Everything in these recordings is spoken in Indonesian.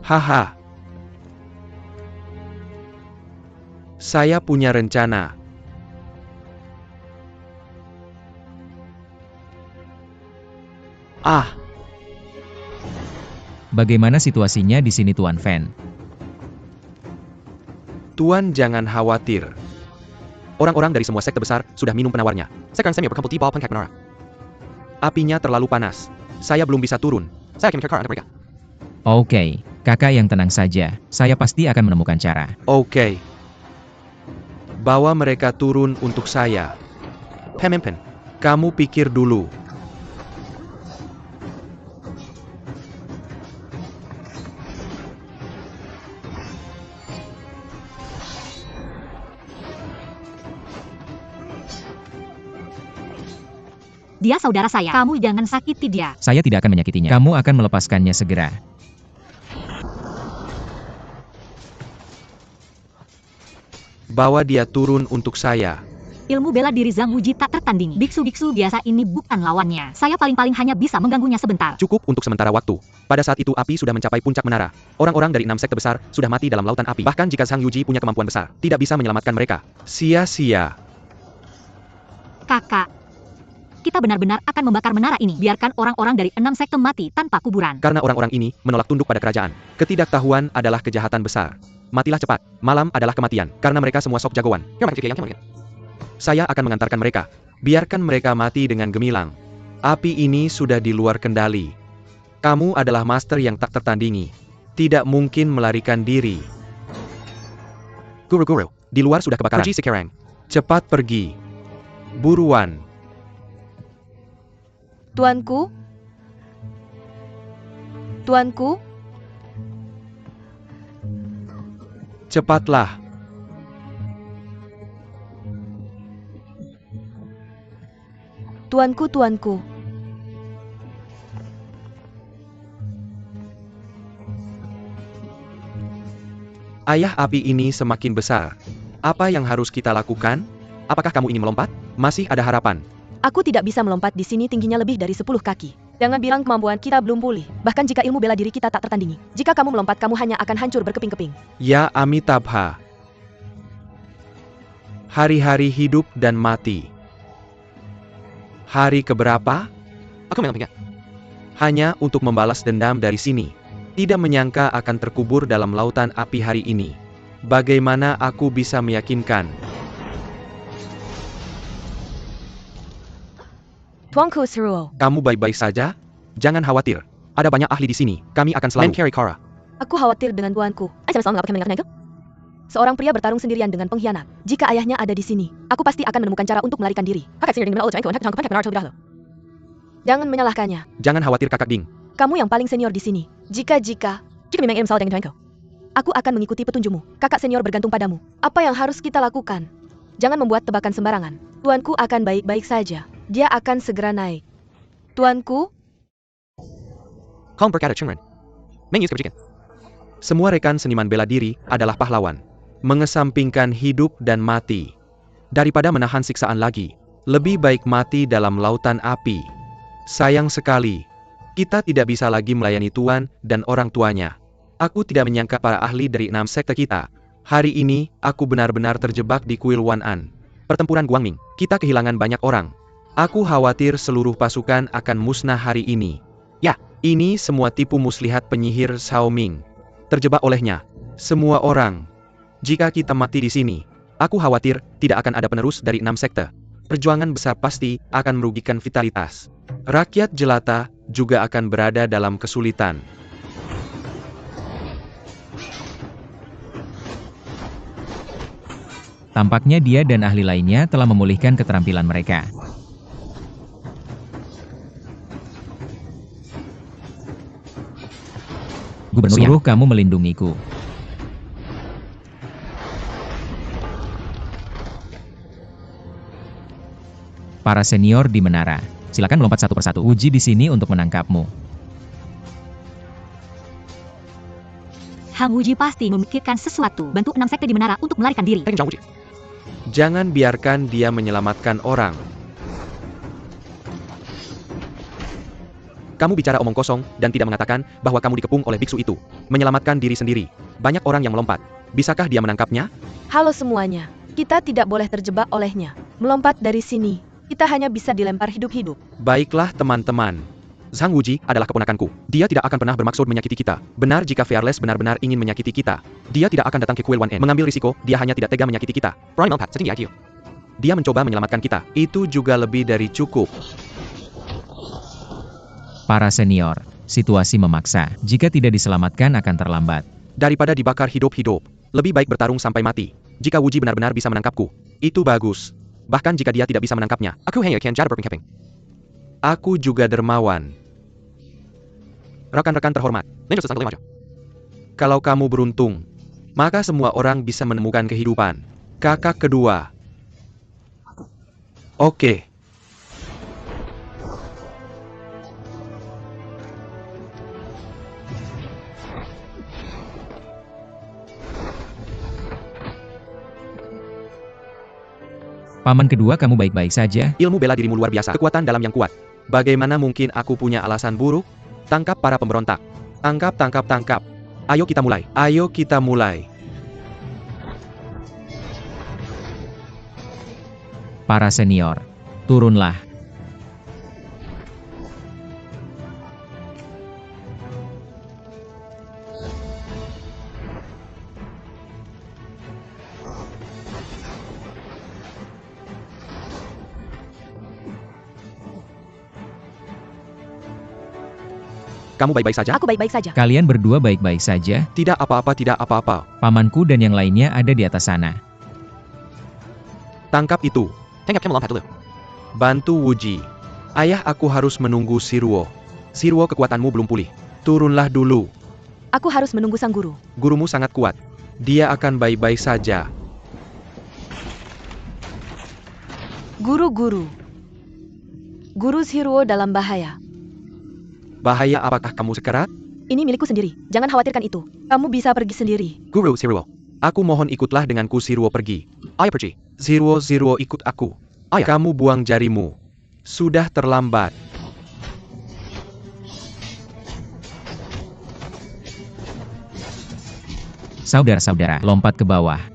Haha. Saya punya rencana. Ah, Bagaimana situasinya di sini Tuan Fan? Tuan jangan khawatir. Orang-orang dari semua sekte besar sudah minum penawarnya. Sekarang saya berkumpul di bawah pengkak menara. Apinya terlalu panas. Saya belum bisa turun. Saya akan mencari mereka. Oke, kakak yang tenang saja. Saya pasti akan menemukan cara. Oke. Bawa mereka turun untuk saya. Pemimpin, kamu pikir dulu. Dia saudara saya. Kamu jangan sakiti dia. Saya tidak akan menyakitinya. Kamu akan melepaskannya segera. Bawa dia turun untuk saya. Ilmu bela diri Zhang Wuji tak tertandingi. Biksu-biksu biasa ini bukan lawannya. Saya paling-paling hanya bisa mengganggunya sebentar. Cukup untuk sementara waktu. Pada saat itu api sudah mencapai puncak menara. Orang-orang dari 6 sekte besar sudah mati dalam lautan api. Bahkan jika Zhang Yuji punya kemampuan besar, tidak bisa menyelamatkan mereka. Sia-sia. Kakak, kita benar-benar akan membakar menara ini. Biarkan orang-orang dari 6 sekte mati tanpa kuburan. Karena orang-orang ini menolak tunduk pada kerajaan. Ketidaktahuan adalah kejahatan besar. Matilah cepat. Malam adalah kematian. Karena mereka semua sok jagoan. Saya akan mengantarkan mereka. Biarkan mereka mati dengan gemilang. Api ini sudah di luar kendali. Kamu adalah master yang tak tertandingi. Tidak mungkin melarikan diri. Guru-guru, di luar sudah kebakaran. Pergi sekarang. Cepat pergi. Buruan. Tuanku? Tuanku? Cepatlah. Tuanku, tuanku. Ayah, api ini semakin besar. Apa yang harus kita lakukan? Apakah kamu ingin melompat? Masih ada harapan. Aku tidak bisa melompat di sini tingginya lebih dari 10 kaki. Jangan bilang kemampuan kita belum pulih. Bahkan jika ilmu bela diri kita tak tertandingi. Jika kamu melompat, kamu hanya akan hancur berkeping-keping. Ya Amitabha. Hari-hari hidup dan mati. Hari keberapa? Aku mengambilnya. Hanya untuk membalas dendam dari sini. Tidak menyangka akan terkubur dalam lautan api hari ini. Bagaimana aku bisa meyakinkan? Tuanku Suruo. Kamu baik-baik saja? Jangan khawatir. Ada banyak ahli di sini. Kami akan selalu mencari Kara. Aku khawatir dengan tuanku. Seorang pria bertarung sendirian dengan pengkhianat. Jika ayahnya ada di sini, aku pasti akan menemukan cara untuk melarikan diri. Jangan menyalahkannya. Jangan khawatir Kakak Ding. Kamu yang paling senior di sini. Jika aku akan mengikuti petunjukmu. Kakak senior bergantung padamu. Apa yang harus kita lakukan? Jangan membuat tebakan sembarangan. Tuanku akan baik-baik saja. Dia akan segera naik. Tuanku? Kaum berkata cengren. Semua rekan seniman bela diri adalah pahlawan. Mengesampingkan hidup dan mati. Daripada menahan siksaan lagi, lebih baik mati dalam lautan api. Sayang sekali, kita tidak bisa lagi melayani Tuan dan orang tuanya. Aku tidak menyangka para ahli dari 6 sekte kita. Hari ini, aku benar-benar terjebak di kuil Wanan. Pertempuran Guangming, kita kehilangan banyak orang. Aku khawatir seluruh pasukan akan musnah hari ini. Ya, ini semua tipu muslihat penyihir Cao Ming. Terjebak olehnya semua orang. Jika kita mati di sini, aku khawatir tidak akan ada penerus dari 6 sekte. Perjuangan besar pasti akan merugikan vitalitas. Rakyat jelata juga akan berada dalam kesulitan. Tampaknya dia dan ahli lainnya telah memulihkan keterampilan mereka. Gubernur, suruh kamu melindungiku. Para senior di menara, silakan melompat satu persatu. Uji di sini untuk menangkapmu. Hang Wuji pasti memikirkan sesuatu. Bantu 6 sekte di menara untuk melarikan diri. Jangan biarkan dia menyelamatkan orang. Kamu bicara omong kosong, dan tidak mengatakan bahwa kamu dikepung oleh biksu itu. Menyelamatkan diri sendiri. Banyak orang yang melompat. Bisakah dia menangkapnya? Halo semuanya. Kita tidak boleh terjebak olehnya. Melompat dari sini. Kita hanya bisa dilempar hidup-hidup. Baiklah teman-teman. Zhang Wuji adalah keponakanku. Dia tidak akan pernah bermaksud menyakiti kita. Benar jika Fearless benar-benar ingin menyakiti kita. Dia tidak akan datang ke Kuil 1N. Mengambil risiko, dia hanya tidak tega menyakiti kita. Primal Path setinggi IQ. Dia mencoba menyelamatkan kita. Itu juga lebih dari cukup. Para senior, situasi memaksa. Jika tidak diselamatkan akan terlambat. Daripada dibakar hidup-hidup, lebih baik bertarung sampai mati. Jika Wuji benar-benar bisa menangkapku, itu bagus. Bahkan jika dia tidak bisa menangkapnya, aku hanya akan jadi berpengkeping. Aku juga dermawan. Rekan-rekan terhormat, kalau kamu beruntung, maka semua orang bisa menemukan kehidupan. Kakak kedua. Oke. Paman kedua, kamu baik-baik saja? Ilmu bela dirimu luar biasa. Kekuatan dalam yang kuat. Bagaimana mungkin aku punya alasan buruk? Tangkap para pemberontak. Tangkap, tangkap, tangkap. Ayo kita mulai. Ayo kita mulai. Para senior, turunlah. Kamu baik-baik saja? Aku baik-baik saja. Kalian berdua baik-baik saja? Tidak apa-apa, tidak apa-apa. Pamanku dan yang lainnya ada di atas sana. Tangkap itu. Bantu Wuji. Ayah, aku harus menunggu Siruo. Siruo, kekuatanmu belum pulih. Turunlah dulu. Aku harus menunggu sang guru. Gurumu sangat kuat. Dia akan baik-baik saja. Guru-guru. Guru Siruo dalam bahaya. Bahaya apakah kamu sekarat? Ini milikku sendiri. Jangan khawatirkan itu. Kamu bisa pergi sendiri. Guru Siruo. Aku mohon ikutlah denganku. Siruo pergi. Ayo pergi. Siruo ikut aku. Ayo. Kamu buang jarimu. Sudah terlambat. Saudara-saudara, lompat ke bawah.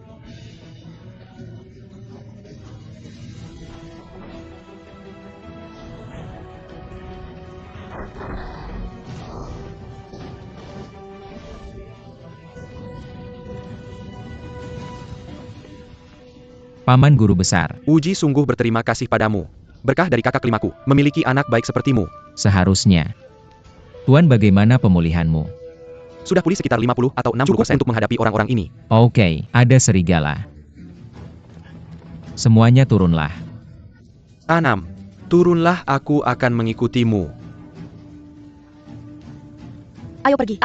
Paman guru besar, Wuji sungguh berterima kasih padamu. Berkah dari kakak kelimaku, memiliki anak baik sepertimu. seharusnya. Tuan, bagaimana pemulihanmu? Sudah pulih sekitar 50 atau 60% untuk menghadapi orang-orang ini. Oke, ada serigala. Semuanya turunlah. Tanam. Turunlah, aku akan mengikutimu. Ayo pergi.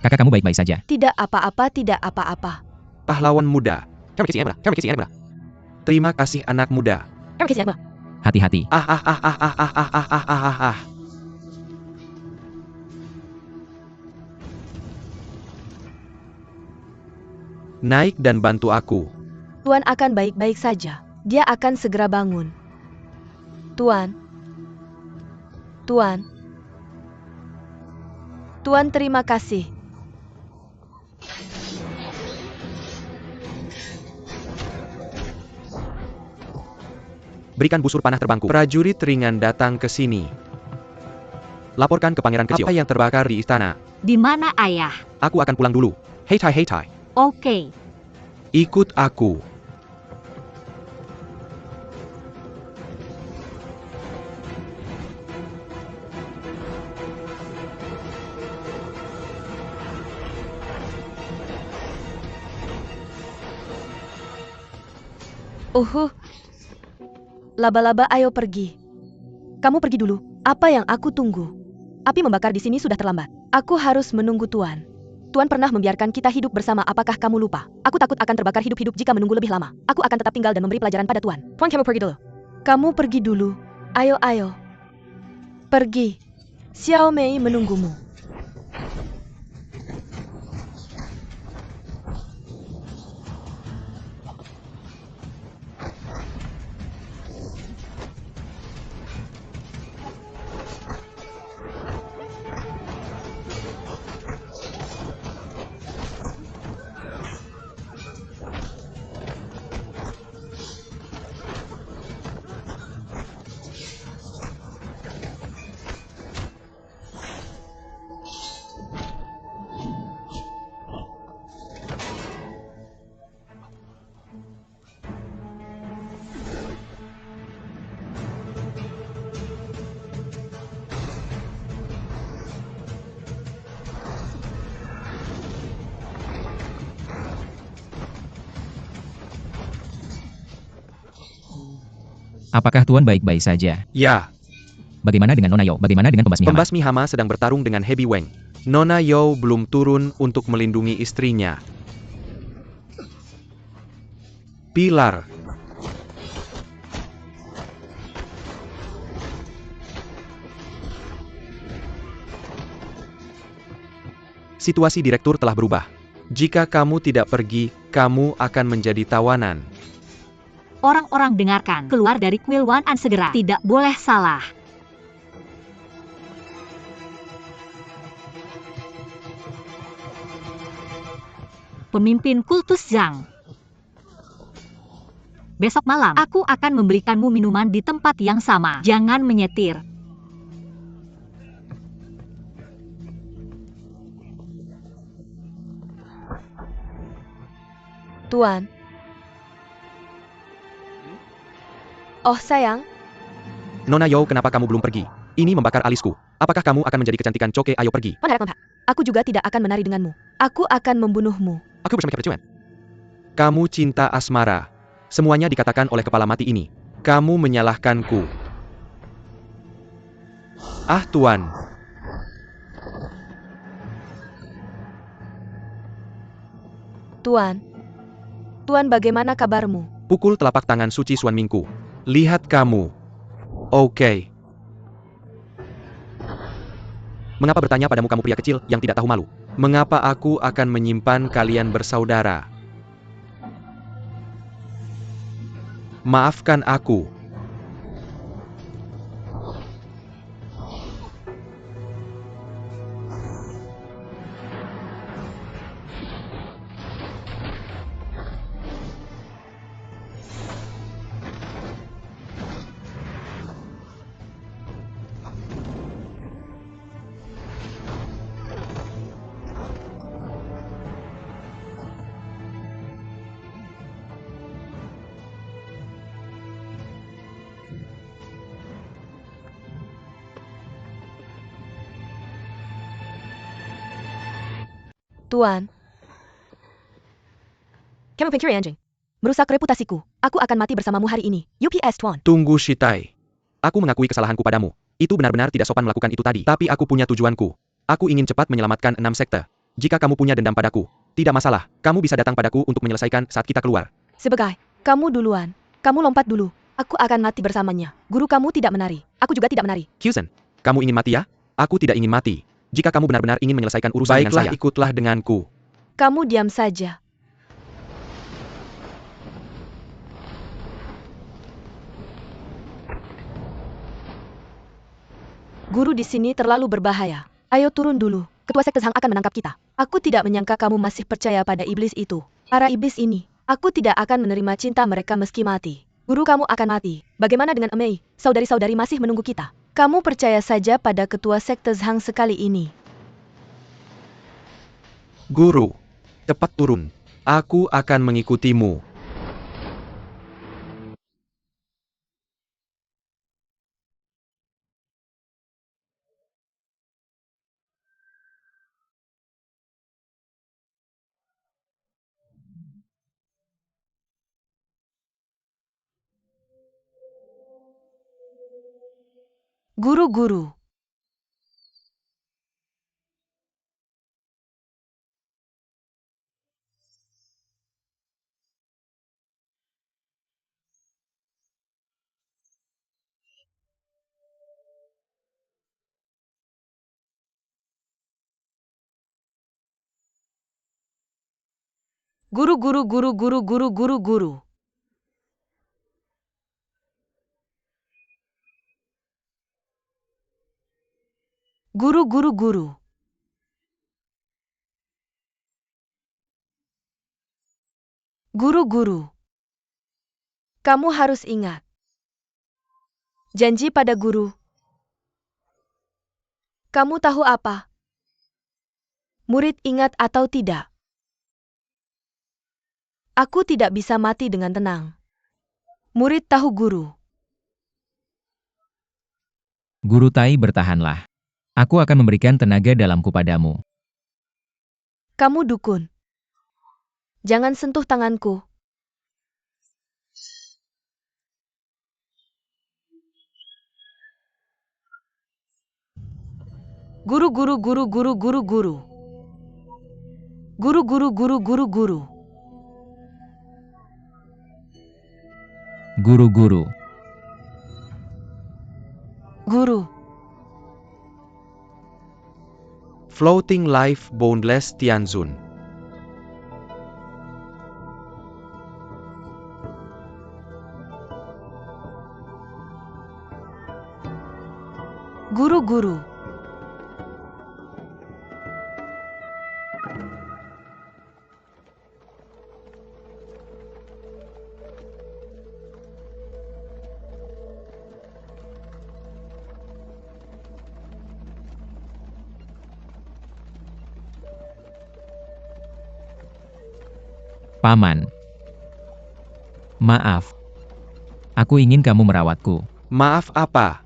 Kakak, kamu baik-baik saja? Tidak apa-apa, tidak apa-apa. Pahlawan muda. Terima kasih anak muda. Hati-hati. Naik dan bantu aku. Tuan akan baik-baik saja. Dia akan segera bangun. Tuan. Tuan. Tuan, terima kasih. Berikan busur panah terbangku. Prajurit ringan datang ke sini. Laporkan ke pangeran kecil. Apa yang terbakar di istana? Di mana ayah? Aku akan pulang dulu. Hei Tai. Oke. Ikut aku. Laba-laba, ayo pergi. Kamu pergi dulu. Apa yang aku tunggu? Api membakar di sini sudah terlambat. Aku harus menunggu Tuan. Tuan pernah membiarkan kita hidup bersama, apakah kamu lupa? Aku takut akan terbakar hidup-hidup jika menunggu lebih lama. Aku akan tetap tinggal dan memberi pelajaran pada Tuan. Tuan, kamu pergi dulu. Kamu pergi dulu. Ayo, ayo. Pergi. Xiao Mei menunggumu. Apakah Tuan baik-baik saja? Ya, Bagaimana dengan Nona Yao? Bagaimana dengan pembasmi hama? pembasmi hama sedang bertarung dengan Hebi Weng. Nona Yao belum turun untuk melindungi istrinya. Pilar. Situasi direktur telah berubah. Jika kamu tidak pergi, kamu akan menjadi tawanan. Orang-orang dengarkan, keluar dari kuil Wan An segera, tidak boleh salah. Pemimpin kultus Zhang. Besok malam, aku akan memberikanmu minuman di tempat yang sama. Jangan menyetir. Tuan. Oh sayang, Nona Yao, kenapa kamu belum pergi? Ini membakar alisku. Apakah kamu akan menjadi kecantikan Coke? Ayo pergi. Tuan harap memahami. Aku juga tidak akan menari denganmu. Aku akan membunuhmu. Aku bersama kericuan. Kamu cinta asmara. Semuanya dikatakan oleh kepala mati ini. Kamu menyalahkanku. Ah Tuan. Tuan. Tuan, bagaimana kabarmu? Pukul telapak tangan suci Suan Mingku. Lihat kamu. Oke. Mengapa bertanya padamu kamu pria kecil yang tidak tahu malu? Mengapa aku akan menyimpan kalian bersaudara? Maafkan aku. Tuan. Kamu pencuri anjing. Merusak reputasiku. Aku akan mati bersamamu hari ini. UPS, Tuan. Tunggu Shitai. Aku mengakui kesalahanku padamu. Itu benar-benar tidak sopan melakukan itu tadi. Tapi aku punya tujuanku. Aku ingin cepat menyelamatkan 6 sekte. Jika kamu punya dendam padaku, tidak masalah. Kamu bisa datang padaku untuk menyelesaikan saat kita keluar. Sebagai, kamu duluan. Kamu lompat dulu. Aku akan mati bersamanya. Guru kamu tidak menari. Aku juga tidak menari. Kyusen, kamu ingin mati ya? Aku tidak ingin mati. Jika kamu benar-benar ingin menyelesaikan urusan dengan saya, ikutlah denganku. Kamu diam saja. Guru di sini terlalu berbahaya. Ayo turun dulu. Ketua Sekte Zhang akan menangkap kita. Aku tidak menyangka kamu masih percaya pada iblis itu. Para iblis ini. Aku tidak akan menerima cinta mereka meski mati. Guru kamu akan mati. Bagaimana dengan Mei? Saudari-saudari masih menunggu kita. Kamu percaya saja pada Ketua Sekte Zhang sekali ini. Guru, cepat turun. Aku akan mengikutimu. Guru-guru. Guru, guru, guru, guru, guru, guru, guru. Guru, guru, guru. Guru, guru. Kamu harus ingat. Janji pada guru. Kamu tahu apa? Murid ingat atau tidak? Aku tidak bisa mati dengan tenang. Murid tahu guru. Guru Tai, bertahanlah. Aku akan memberikan tenaga dalamku padamu. Kamu dukun. Jangan sentuh tanganku. Guru, guru, guru, guru, guru, guru. Guru, guru, guru, guru, guru. Guru-guru. Guru. Floating Life Boundless Tianzun. Guru, guru. Paman. Maaf. Aku ingin kamu merawatku. Maaf apa?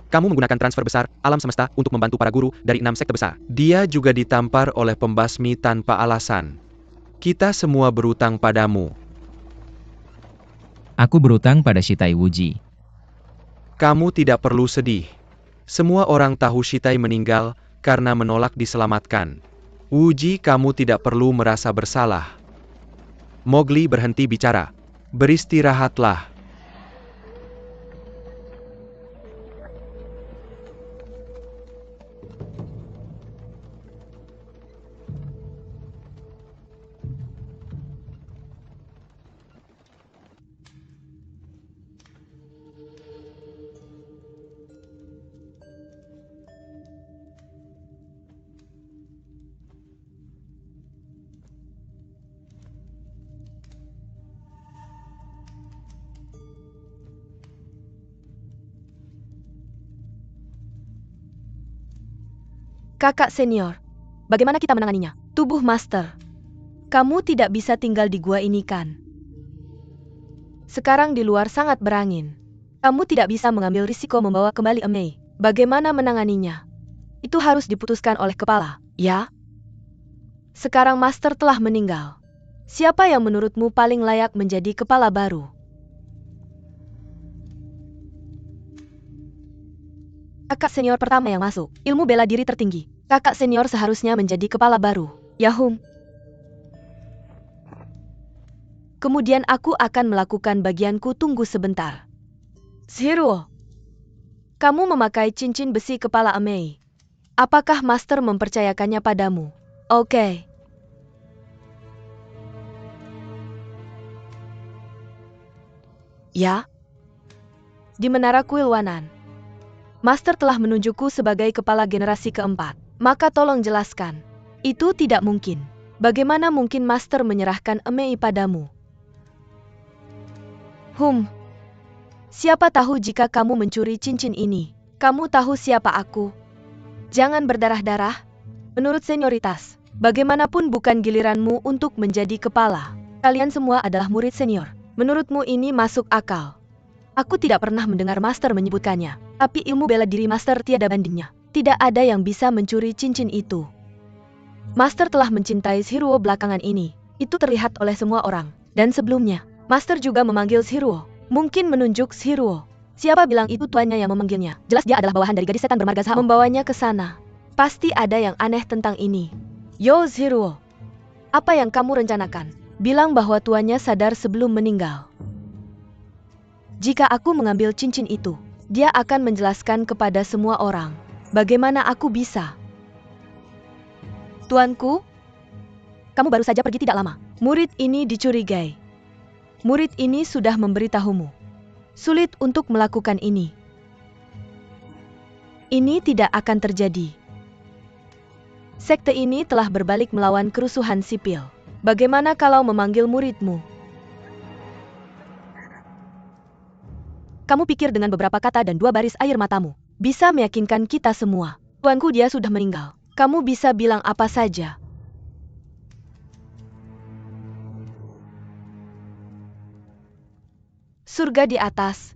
Kamu menggunakan transfer besar alam semesta untuk membantu para guru dari 6 sekte besar. Dia juga ditampar oleh pembasmi tanpa alasan. Kita semua berutang padamu. Aku berutang pada Shitai Wuji. Kamu tidak perlu sedih. Semua orang tahu Shitai meninggal karena menolak diselamatkan. Wuji, kamu tidak perlu merasa bersalah. Mowgli berhenti bicara. Beristirahatlah. Kakak senior, bagaimana kita menanganinya? Tubuh Master. Kamu tidak bisa tinggal di gua ini kan? Sekarang di luar sangat berangin. Kamu tidak bisa mengambil risiko membawa kembali Emei. Bagaimana menanganinya? Itu harus diputuskan oleh kepala, ya? Sekarang Master telah meninggal. Siapa yang menurutmu paling layak menjadi kepala baru? Kakak senior pertama yang masuk, ilmu bela diri tertinggi. Kakak senior seharusnya menjadi kepala baru. Yahum. Kemudian aku akan melakukan bagianku, tunggu sebentar. Zero. Kamu memakai cincin besi kepala Emei. Apakah Master mempercayakannya padamu? Oke. Ya. Di Menara Kuil Wanan. Master telah menunjukku sebagai kepala generasi keempat. Maka tolong jelaskan. Itu tidak mungkin. Bagaimana mungkin Master menyerahkan Emei padamu? Siapa tahu jika kamu mencuri cincin ini? Kamu tahu siapa aku? Jangan berdarah-darah. Menurut senioritas, bagaimanapun bukan giliranmu untuk menjadi kepala. Kalian semua adalah murid senior. Menurutmu ini masuk akal? Aku tidak pernah mendengar Master menyebutkannya. Tapi ilmu bela diri Master tiada bandingnya. Tidak ada yang bisa mencuri cincin itu. Master telah mencintai Zhiruo belakangan ini. Itu terlihat oleh semua orang. Dan sebelumnya, Master juga memanggil Zhiruo. Mungkin menunjuk Zhiruo. Siapa bilang itu tuannya yang memanggilnya? Jelas dia adalah bawahan dari gadis setan bermarga Zhao. Membawanya ke sana. Pasti ada yang aneh tentang ini. Yo Zhiruo. Apa yang kamu rencanakan? Bilang bahwa tuannya sadar sebelum meninggal. Jika aku mengambil cincin itu, dia akan menjelaskan kepada semua orang. Bagaimana aku bisa? Tuanku? Kamu baru saja pergi tidak lama. Murid ini dicurigai. Murid ini sudah memberitahumu. Sulit untuk melakukan ini. Ini tidak akan terjadi. Sekte ini telah berbalik melawan kerusuhan sipil. Bagaimana kalau memanggil muridmu? Kamu pikir dengan beberapa kata dan 2 baris air matamu bisa meyakinkan kita semua. Tuanku, dia sudah meninggal. Kamu bisa bilang apa saja. Surga di atas.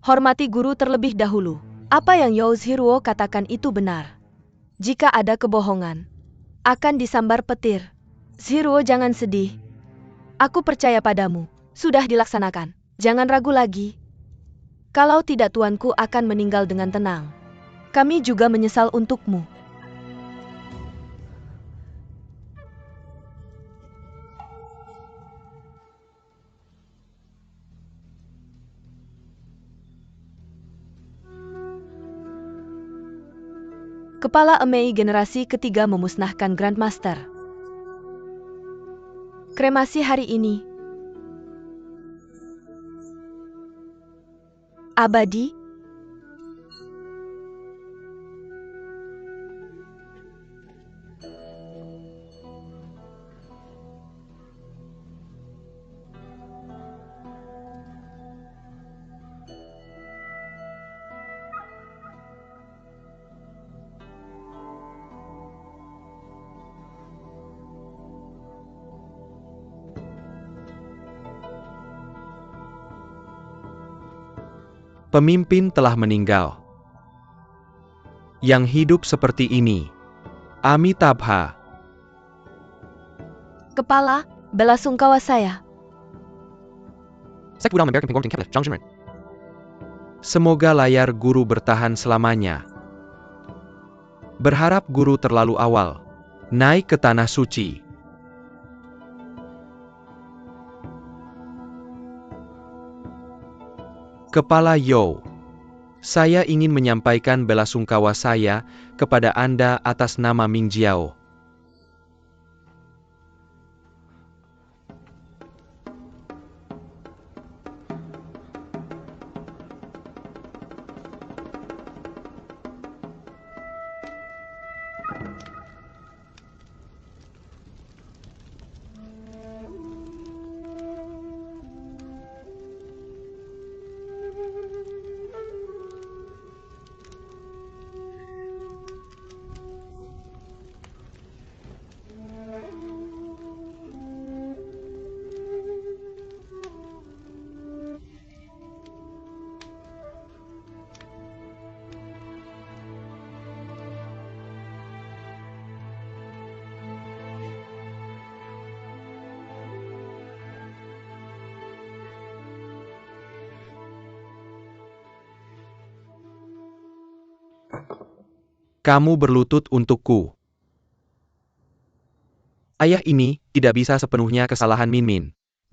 Hormati guru terlebih dahulu. Apa yang Yozhiro katakan itu benar. Jika ada kebohongan, akan disambar petir. Zhiro, jangan sedih. Aku percaya padamu. Sudah dilaksanakan. Jangan ragu lagi. Kalau tidak, tuanku akan meninggal dengan tenang. Kami juga menyesal untukmu. Kepala Emei generasi ketiga memusnahkan Grandmaster. Kremasi hari ini. Abadi. Pemimpin telah meninggal. Yang hidup seperti ini. Amitabha. Kepala, belasungkawa saya. Semoga layar guru bertahan selamanya. Berharap guru terlalu awal naik ke tanah suci. Kepala Yo, saya ingin menyampaikan belasungkawa saya kepada Anda atas nama Ming Jiao. Kamu berlutut untukku. Ayah, ini tidak bisa sepenuhnya kesalahan Min Min.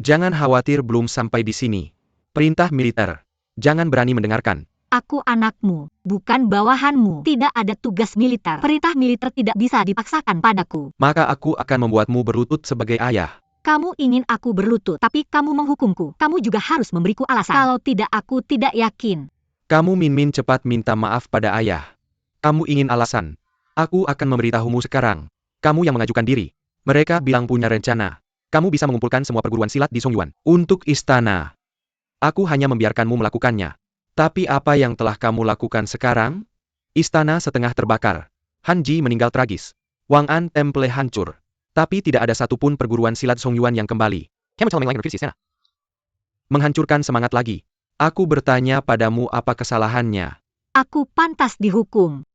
Jangan khawatir, belum sampai di sini. Perintah militer. Jangan berani mendengarkan. Aku anakmu, bukan bawahanmu. Tidak ada tugas militer. Perintah militer tidak bisa dipaksakan padaku. Maka aku akan membuatmu berlutut sebagai ayah. Kamu ingin aku berlutut, tapi kamu menghukumku. Kamu juga harus memberiku alasan. Kalau tidak, aku tidak yakin. Kamu Min Min, cepat minta maaf pada ayah. Kamu ingin alasan. Aku akan memberitahumu sekarang. Kamu yang mengajukan diri. Mereka bilang punya rencana. Kamu bisa mengumpulkan semua perguruan silat di Songyuan untuk istana. Aku hanya membiarkanmu melakukannya. Tapi apa yang telah kamu lakukan sekarang? Istana setengah terbakar. Han Ji meninggal tragis. Wang An Temple hancur. Tapi tidak ada satupun perguruan silat Songyuan yang kembali. Menghancurkan semangat lagi. Aku bertanya padamu, apa kesalahannya? Aku pantas dihukum.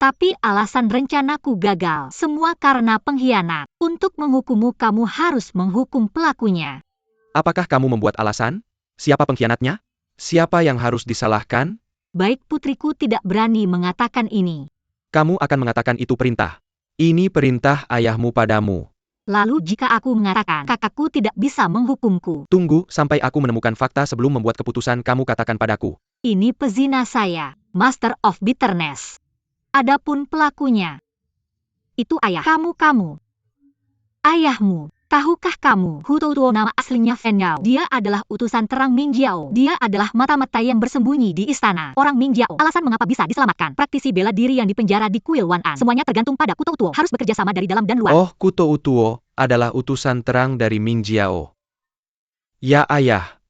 Tapi alasan rencanaku gagal. Semua karena pengkhianat. Untuk menghukummu, kamu harus menghukum pelakunya. Apakah kamu membuat alasan? Siapa pengkhianatnya? Siapa yang harus disalahkan? Baik, putriku tidak berani mengatakan ini. Kamu akan mengatakan itu perintah. Ini perintah ayahmu padamu. Lalu jika aku mengatakan kakakku tidak bisa menghukumku. Tunggu sampai aku menemukan fakta sebelum membuat keputusan. Kamu katakan padaku. Ini pezina saya, Master of Bitterness. Adapun pelakunya, itu ayah kamu. Ayahmu. Tahukah kamu, Hu Toutuo nama aslinya Fen Yao. Dia adalah utusan terang Ming Jiao. Dia adalah mata-mata yang bersembunyi di istana. Orang Ming Jiao. Alasan mengapa bisa diselamatkan. Praktisi bela diri yang dipenjara di kuil Wan An. Semuanya tergantung pada Hu Toutuo. Harus bekerja sama dari dalam dan luar. Oh, Kuto Utuo adalah utusan terang dari Ming Jiao. Ya ayah.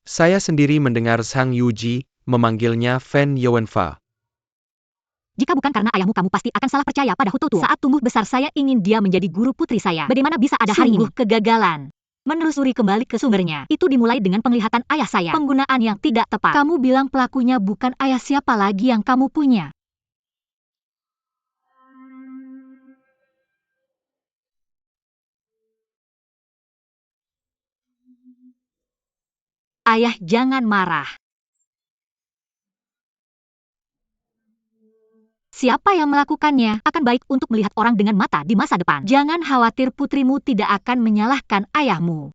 Saya sendiri mendengar Sang Yuji memanggilnya Fen Yuanfa. Jika bukan karena ayahmu, kamu pasti akan salah percaya pada Hu Toutuo. Saat tumbuh besar saya ingin dia menjadi guru putri saya. Bagaimana bisa ada hari ini? Kegagalan. Menelusuri kembali ke sumbernya. Itu dimulai dengan penglihatan ayah saya. Penggunaan yang tidak tepat. Kamu bilang pelakunya bukan ayah, siapa lagi yang kamu punya? Ayah, jangan marah. Siapa yang melakukannya? Akan baik untuk melihat orang dengan mata di masa depan. Jangan khawatir, putrimu tidak akan menyalahkan ayahmu.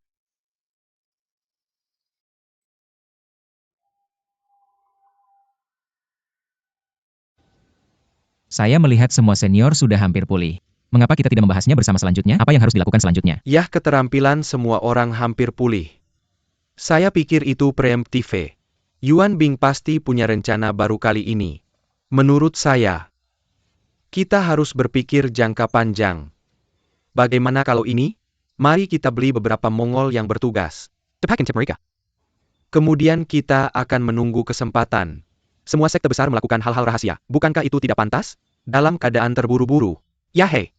Saya melihat semua senior sudah hampir pulih. Mengapa kita tidak membahasnya bersama selanjutnya? Apa yang harus dilakukan selanjutnya? Yah, keterampilan semua orang hampir pulih. Saya pikir itu preemptif. Yuan Bing pasti punya rencana baru kali ini. Menurut saya, kita harus berpikir jangka panjang. Bagaimana kalau ini? Mari kita beli beberapa Mongol yang bertugas. Cepat tip mereka. Kemudian kita akan menunggu kesempatan. Semua sekte besar melakukan hal-hal rahasia. Bukankah itu tidak pantas? Dalam keadaan terburu-buru. Ya hei.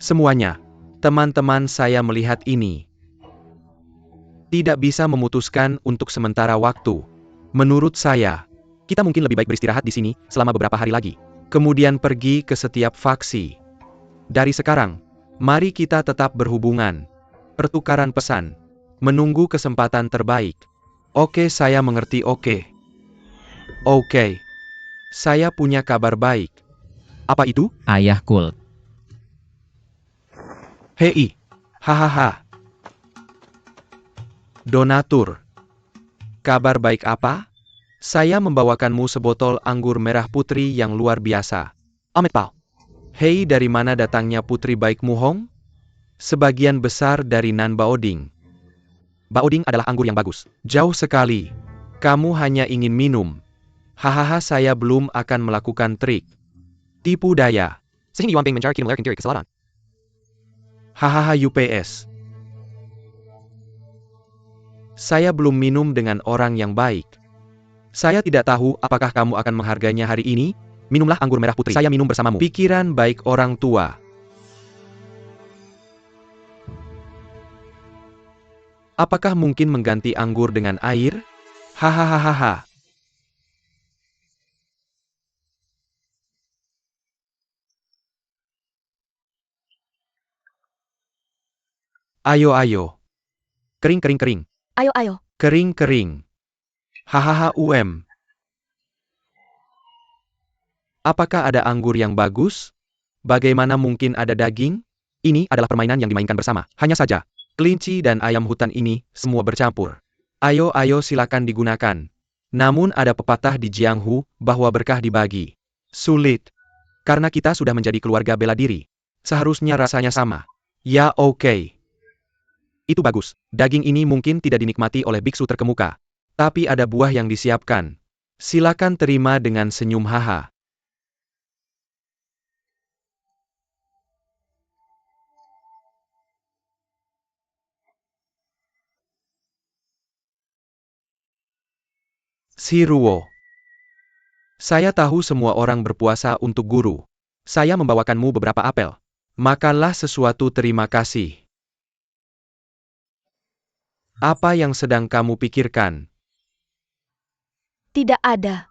Semuanya. Teman-teman saya melihat ini. Tidak bisa memutuskan untuk sementara waktu. Menurut saya, kita mungkin lebih baik beristirahat di sini selama beberapa hari lagi. Kemudian pergi ke setiap faksi. Dari sekarang, mari kita tetap berhubungan. Pertukaran pesan. Menunggu kesempatan terbaik. Oke, saya mengerti. Oke. Saya punya kabar baik. Apa itu? Ayah Cool. Hei. Hahaha. Donatur. Kabar baik apa? Saya membawakanmu sebotol anggur merah putri yang luar biasa. Amit Pao. Hei, dari mana datangnya putri baik Muhong? Sebagian besar dari Nan Baoding. Baoding adalah anggur yang bagus. Jauh sekali. Kamu hanya ingin minum. Hahaha, saya belum akan melakukan trik. Tipu daya. Hahaha, UPS. Saya belum minum dengan orang yang baik. Saya tidak tahu apakah kamu akan menghargainya hari ini. Minumlah anggur merah putri. Saya minum bersamamu. Pikiran baik orang tua. Apakah mungkin mengganti anggur dengan air? Hahaha. Ayo. Kering. Ayo. Kering. Hahaha. Apakah ada anggur yang bagus? Bagaimana mungkin ada daging? Ini adalah permainan yang dimainkan bersama. Hanya saja, kelinci dan ayam hutan ini semua bercampur. Ayo, silakan digunakan. Namun ada pepatah di Jianghu bahwa berkah dibagi. Sulit. Karena kita sudah menjadi keluarga bela diri. Seharusnya rasanya sama. Ya, oke. Itu bagus. Daging ini mungkin tidak dinikmati oleh biksu terkemuka. Tapi ada buah yang disiapkan. Silakan terima dengan senyum haha. Si Ruo. Saya tahu semua orang berpuasa untuk guru. Saya membawakanmu beberapa apel. Makanlah sesuatu, terima kasih. Apa yang sedang kamu pikirkan? Tidak ada.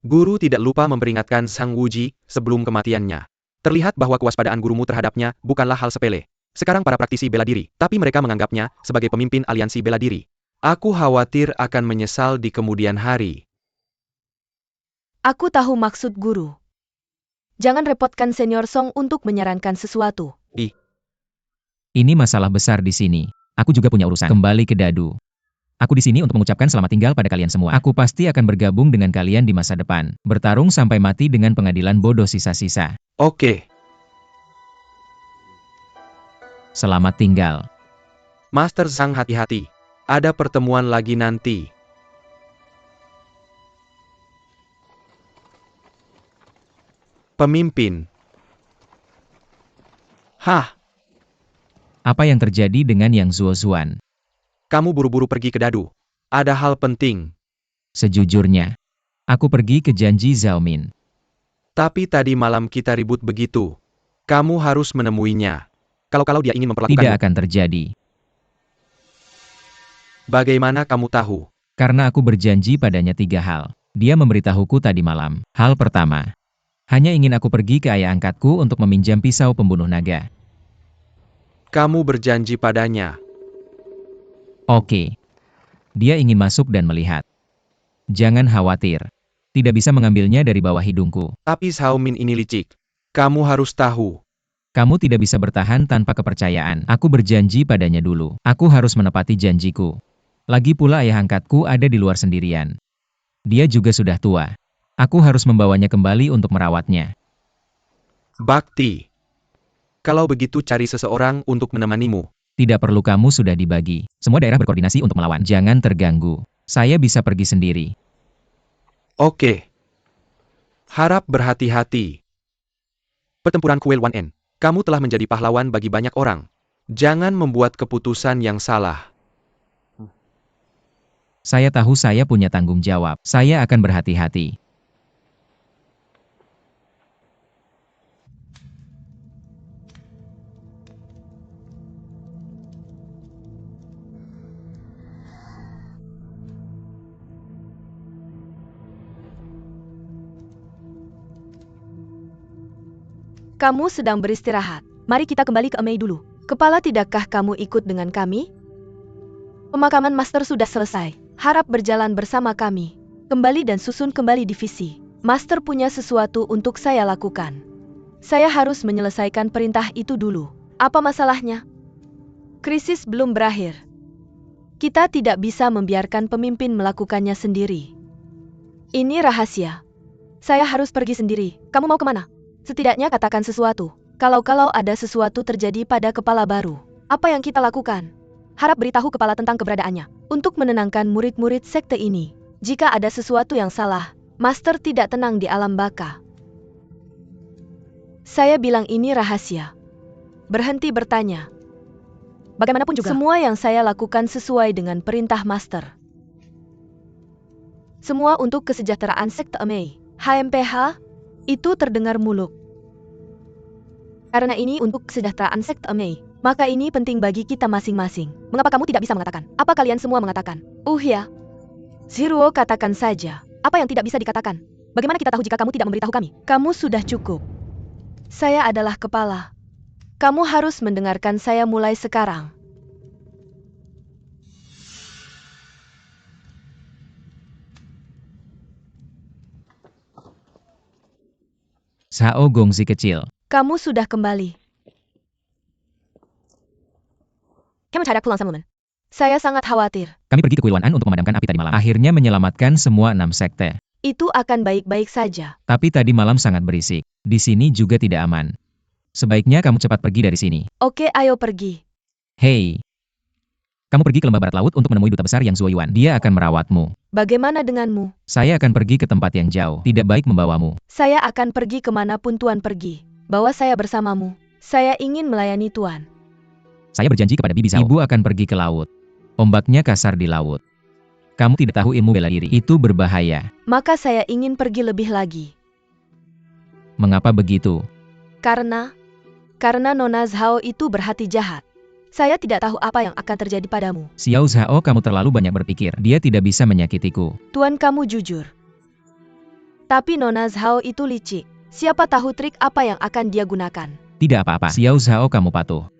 Guru tidak lupa memperingatkan Sang Wuji sebelum kematiannya. Terlihat bahwa kewaspadaan gurumu terhadapnya bukanlah hal sepele. Sekarang para praktisi bela diri, tapi mereka menganggapnya sebagai pemimpin aliansi bela diri. Aku khawatir akan menyesal di kemudian hari. Aku tahu maksud guru. Jangan repotkan Senior Song untuk menyarankan sesuatu. Ini masalah besar di sini. Aku juga punya urusan. Kembali ke Dadu. Aku di sini untuk mengucapkan selamat tinggal pada kalian semua. Aku pasti akan bergabung dengan kalian di masa depan. Bertarung sampai mati dengan pengadilan bodoh sisa-sisa. Oke, Selamat tinggal. Master Zhang hati-hati. Ada pertemuan lagi nanti. Pemimpin. Hah, Apa yang terjadi dengan Yang Zuozuan? kamu buru-buru pergi ke Dadu. Ada hal penting. Sejujurnya, aku pergi ke janji Zhaomin. Tapi tadi malam kita ribut begitu. Kamu harus menemuinya. Kalau dia ingin Tidak memperlakukanmu, akan terjadi. bagaimana kamu tahu? Karena aku berjanji padanya 3 hal. Dia memberitahuku tadi malam. Hal pertama, hanya ingin aku pergi ke ayah angkatku untuk meminjam pisau pembunuh naga. Kamu berjanji padanya. Oke. Dia ingin masuk dan melihat. Jangan khawatir. Tidak bisa mengambilnya dari bawah hidungku. Tapi Xiaomin ini licik. Kamu harus tahu. Kamu tidak bisa bertahan tanpa kepercayaan. Aku berjanji padanya dulu. Aku harus menepati janjiku. Lagi pula ayah angkatku ada di luar sendirian. Dia juga sudah tua. Aku harus membawanya kembali untuk merawatnya. Bakti. Kalau begitu cari seseorang untuk menemanimu. Tidak perlu, kamu sudah dibagi. Semua daerah berkoordinasi untuk melawan. Jangan terganggu. Saya bisa pergi sendiri. Oke. Harap berhati-hati. Pertempuran Kuil 1N. Kamu telah menjadi pahlawan bagi banyak orang. Jangan membuat keputusan yang salah. Saya tahu saya punya tanggung jawab. Saya akan berhati-hati. Kamu sedang beristirahat. Mari kita kembali ke Emei dulu. Kepala, tidakkah kamu ikut dengan kami? Pemakaman Master sudah selesai. Harap berjalan bersama kami. Kembali dan susun kembali divisi. Master punya sesuatu untuk saya lakukan. Saya harus menyelesaikan perintah itu dulu. Apa masalahnya? Krisis belum berakhir. Kita tidak bisa membiarkan pemimpin melakukannya sendiri. Ini rahasia. Saya harus pergi sendiri. Kamu mau kemana? Setidaknya katakan sesuatu. Kalau ada sesuatu terjadi pada kepala baru, apa yang kita lakukan? Harap beritahu kepala tentang keberadaannya. Untuk menenangkan murid-murid sekte ini. Jika ada sesuatu yang salah, Master tidak tenang di alam baka. Saya bilang ini rahasia. Berhenti bertanya. Bagaimanapun juga, semua yang saya lakukan sesuai dengan perintah Master. Semua untuk kesejahteraan sekte Emei. HMPH, itu terdengar muluk. Karena ini untuk kesejahteraan sekte Emei, maka ini penting bagi kita masing-masing. Mengapa kamu tidak bisa mengatakan? Apa kalian semua mengatakan? Ya. Ziruo, katakan saja. Apa yang tidak bisa dikatakan? Bagaimana kita tahu jika kamu tidak memberitahu kami? Kamu sudah cukup. Saya adalah kepala. Kamu harus mendengarkan saya mulai sekarang. Sao Gongzi kecil. Kamu sudah kembali. Saya sangat khawatir. Kami pergi ke Kuil 1N untuk memadamkan api tadi malam. Akhirnya menyelamatkan semua 6 sekte. Itu akan baik-baik saja. Tapi tadi malam sangat berisik. Di sini juga tidak aman. Sebaiknya kamu cepat pergi dari sini. Oke, ayo pergi. Hei. Kamu pergi ke lembah barat laut untuk menemui duta besar Yang Zuoyuan. Dia akan merawatmu. Bagaimana denganmu? Saya akan pergi ke tempat yang jauh. Tidak baik membawamu. Saya akan pergi kemanapun Tuan pergi. Bawa saya bersamamu. Saya ingin melayani Tuan. Saya berjanji kepada Bibi Zhao. Ibu akan pergi ke laut. Ombaknya kasar di laut. Kamu tidak tahu ilmu bela diri. Itu berbahaya. Maka saya ingin pergi lebih lagi. Mengapa begitu? Karena Nona Zhao itu berhati jahat. Saya tidak tahu apa yang akan terjadi padamu. Xiao Zhao, kamu terlalu banyak berpikir. Dia tidak bisa menyakitiku. Tuan, kamu jujur. Tapi Nona Zhao itu licik. Siapa tahu trik apa yang akan dia gunakan. Tidak apa-apa. Xiao Zhao, kamu patuh.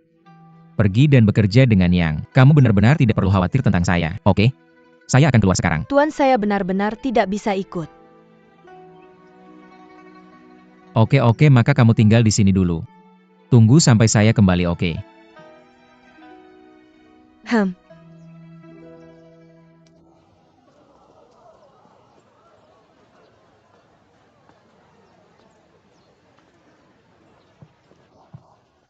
Pergi dan bekerja dengan Yang. Kamu benar-benar tidak perlu khawatir tentang saya, oke? Saya akan keluar sekarang. Tuan, saya benar-benar tidak bisa ikut. Oke, maka kamu tinggal di sini dulu. Tunggu sampai saya kembali, oke?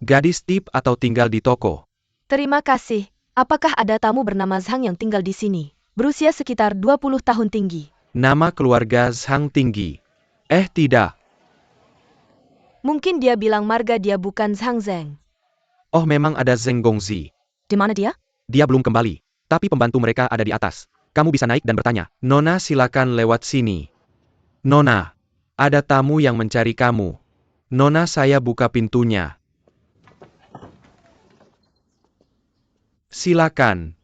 Gadis tip atau tinggal di toko? Terima kasih. Apakah ada tamu bernama Zhang yang tinggal di sini? Berusia sekitar 20 tahun tinggi. Nama keluarga Zhang tinggi. Tidak. Mungkin dia bilang marga dia bukan Zhang Zeng. Oh, memang ada Zheng Gongzi. Di mana dia? Dia belum kembali. Tapi pembantu mereka ada di atas. Kamu bisa naik dan bertanya. Nona, silakan lewat sini. Nona, ada tamu yang mencari kamu. Nona, saya buka pintunya. Silakan.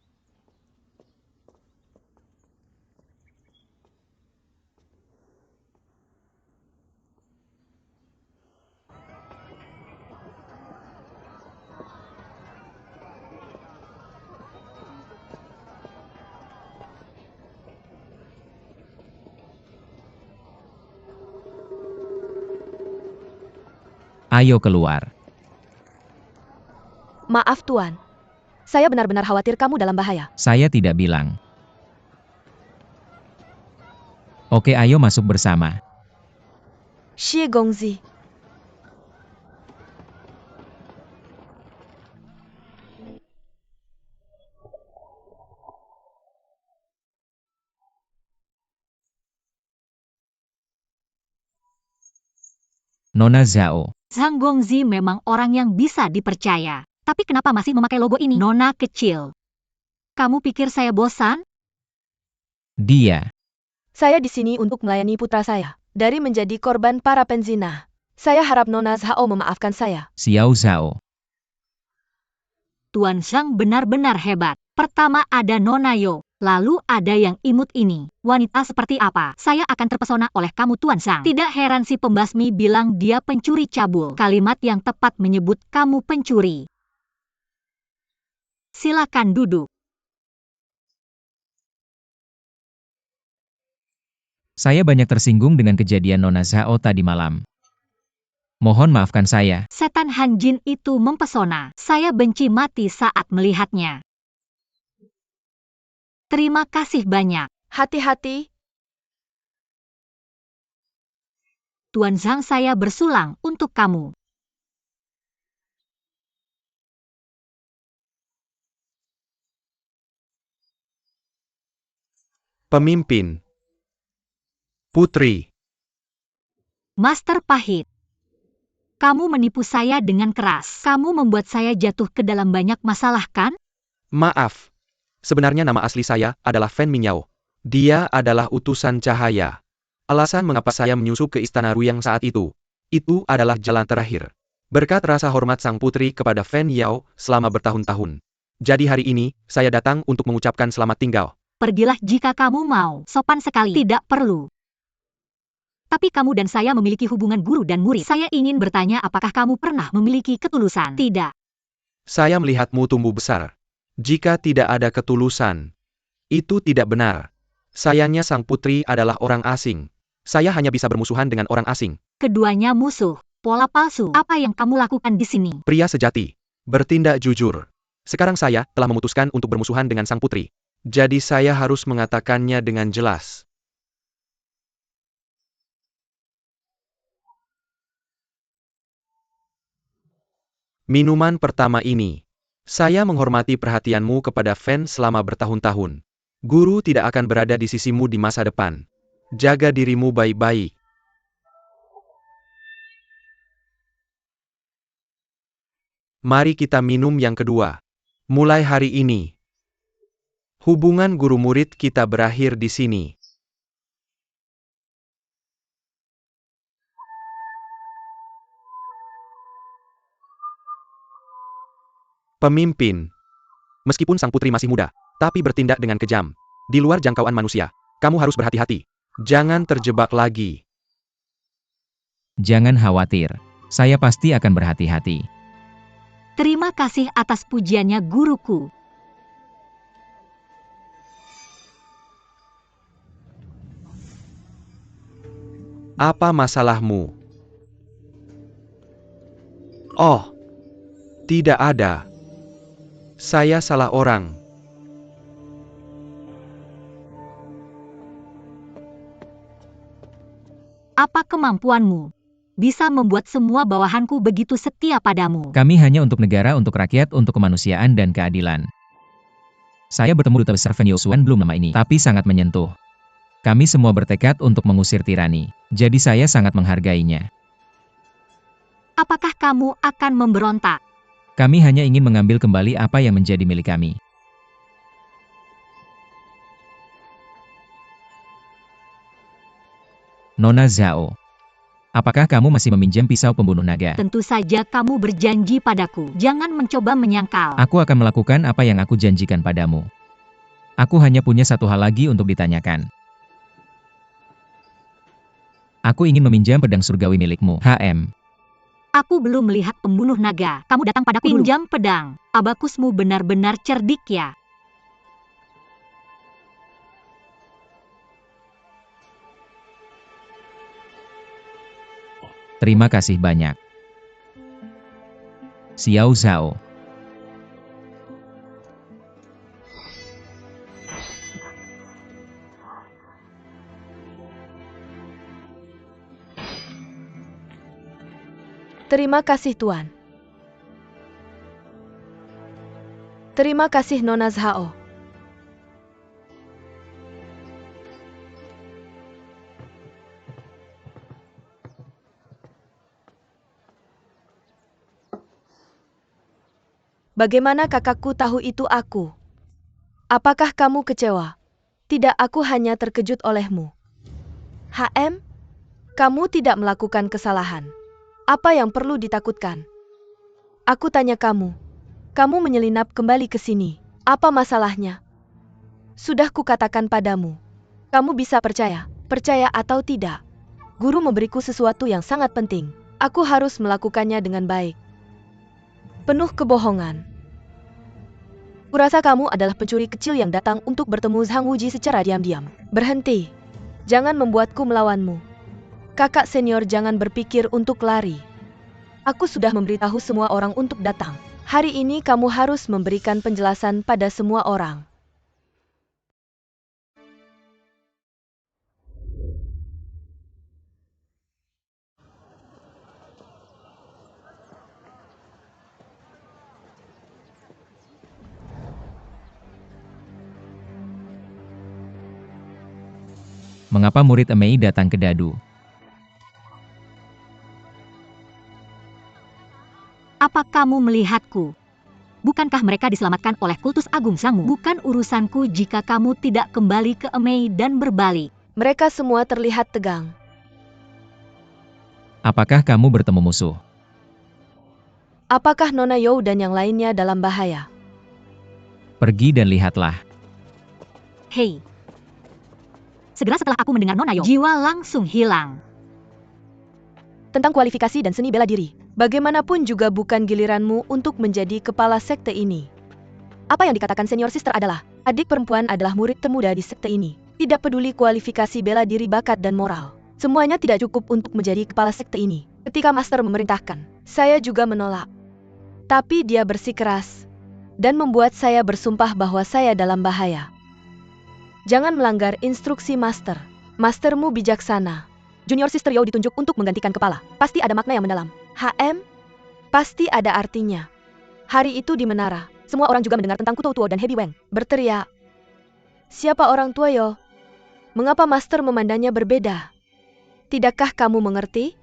Ayo keluar. Maaf Tuan. Saya benar-benar khawatir kamu dalam bahaya. Saya tidak bilang. Oke, ayo masuk bersama. Xie Gongzi. Nona Zhao. Zhang Gongzi memang orang yang bisa dipercaya. Tapi kenapa masih memakai logo ini? Nona kecil. Kamu pikir saya bosan? Dia. Saya di sini untuk melayani putra saya. Dari menjadi korban para penzina. Saya harap Nona Zhao memaafkan saya. Xiao Zhao. Tuan Zhang benar-benar hebat. Pertama ada Nona Yo. Lalu ada yang imut ini. Wanita seperti apa? Saya akan terpesona oleh kamu Tuan Zhang. Tidak heran si pembasmi bilang dia pencuri cabul. Kalimat yang tepat menyebut kamu pencuri. Silakan duduk. Saya banyak tersinggung dengan kejadian Nona Zhao tadi malam. Mohon maafkan saya. Setan Han Jin itu mempesona. Saya benci mati saat melihatnya. Terima kasih banyak. Hati-hati. Tuan Zhang, saya bersulang untuk kamu. Pemimpin. Putri. Master Pahit. Kamu menipu saya dengan keras. Kamu membuat saya jatuh ke dalam banyak masalah, kan? Maaf. Sebenarnya nama asli saya adalah Fen Mingyao. Dia adalah utusan cahaya. Alasan mengapa saya menyusup ke istana Ruyang saat itu adalah jalan terakhir. Berkat rasa hormat sang putri kepada Fen Yao selama bertahun-tahun. Jadi hari ini, saya datang untuk mengucapkan selamat tinggal. Pergilah jika kamu mau. Sopan sekali. Tidak perlu. Tapi kamu dan saya memiliki hubungan guru dan murid. Saya ingin bertanya apakah kamu pernah memiliki ketulusan? Tidak. Saya melihatmu tumbuh besar. Jika tidak ada ketulusan, itu tidak benar. Sayangnya sang putri adalah orang asing. Saya hanya bisa bermusuhan dengan orang asing. Keduanya musuh. Pola palsu. Apa yang kamu lakukan di sini? Pria sejati. Bertindak jujur. Sekarang saya telah memutuskan untuk bermusuhan dengan sang putri. Jadi saya harus mengatakannya dengan jelas. Minuman pertama ini. Saya menghormati perhatianmu kepada Fen selama bertahun-tahun. Guru tidak akan berada di sisimu di masa depan. Jaga dirimu baik-baik. Mari kita minum yang kedua. Mulai hari ini, hubungan guru-murid kita berakhir di sini. Pemimpin. Meskipun sang putri masih muda, tapi bertindak dengan kejam. Di luar jangkauan manusia. Kamu harus berhati-hati. Jangan terjebak lagi. Jangan khawatir. Saya pasti akan berhati-hati. Terima kasih atas pujiannya guruku. Apa masalahmu? Oh, tidak ada. Saya salah orang. Apa kemampuanmu? bisa membuat semua bawahanku begitu setia padamu. Kami hanya untuk negara, untuk rakyat, untuk kemanusiaan dan keadilan. Saya bertemu Duta Besar Fen Yosuan belum lama ini, tapi sangat menyentuh. Kami semua bertekad untuk mengusir tirani, jadi saya sangat menghargainya. Apakah kamu akan memberontak? Kami hanya ingin mengambil kembali apa yang menjadi milik kami. Nona Zhao, apakah kamu masih meminjam pisau pembunuh naga? Tentu saja kamu berjanji padaku. Jangan mencoba menyangkal. Aku akan melakukan apa yang aku janjikan padamu. Aku hanya punya satu hal lagi untuk ditanyakan. Aku ingin meminjam pedang surgawi milikmu, HM. Aku belum melihat pembunuh naga. Kamu datang padaku dulu. Pinjam pedang. Abakusmu benar-benar cerdik ya. Terima kasih banyak. Xiao Zhao. Terima kasih Tuan. Terima kasih Nona Zhao. Bagaimana kakakku tahu itu aku? Apakah kamu kecewa? Tidak, aku hanya terkejut olehmu. HM, kamu tidak melakukan kesalahan. Apa yang perlu ditakutkan? Aku tanya kamu. Kamu menyelinap kembali ke sini. Apa masalahnya? Sudah kukatakan padamu. Kamu bisa percaya atau tidak. Guru memberiku sesuatu yang sangat penting. Aku harus melakukannya dengan baik. Penuh kebohongan. Kurasa kamu adalah pencuri kecil yang datang untuk bertemu Zhang Wuji secara diam-diam. Berhenti. Jangan membuatku melawanmu. Kakak senior, jangan berpikir untuk lari. Aku sudah memberitahu semua orang untuk datang. Hari ini kamu harus memberikan penjelasan pada semua orang. Mengapa murid Emei datang ke Dadu? Apa kamu melihatku? Bukankah mereka diselamatkan oleh kultus agung Zhangmu? Bukan urusanku jika kamu tidak kembali ke Emei dan berbalik. Mereka semua terlihat tegang. Apakah kamu bertemu musuh? Apakah Nona You dan yang lainnya dalam bahaya? Pergi dan lihatlah. Hei. Segera setelah aku mendengar Nona Yo, jiwa langsung hilang. Tentang kualifikasi dan seni bela diri. Bagaimanapun juga bukan giliranmu untuk menjadi kepala sekte ini. Apa yang dikatakan senior sister adalah, adik perempuan adalah murid termuda di sekte ini. Tidak peduli kualifikasi bela diri, bakat dan moral. Semuanya tidak cukup untuk menjadi kepala sekte ini. Ketika master memerintahkan, saya juga menolak. Tapi dia bersikeras dan membuat saya bersumpah bahwa saya dalam bahaya. Jangan melanggar instruksi master. Mastermu bijaksana. Junior Sister Yo ditunjuk untuk menggantikan kepala. Pasti ada makna yang mendalam. HM, pasti ada artinya. Hari itu di menara, semua orang juga mendengar tentang Kuto Tuo dan Hebi Weng. Berteriak. Siapa orang tua Yo? Mengapa master memandangnya berbeda? Tidakkah kamu mengerti?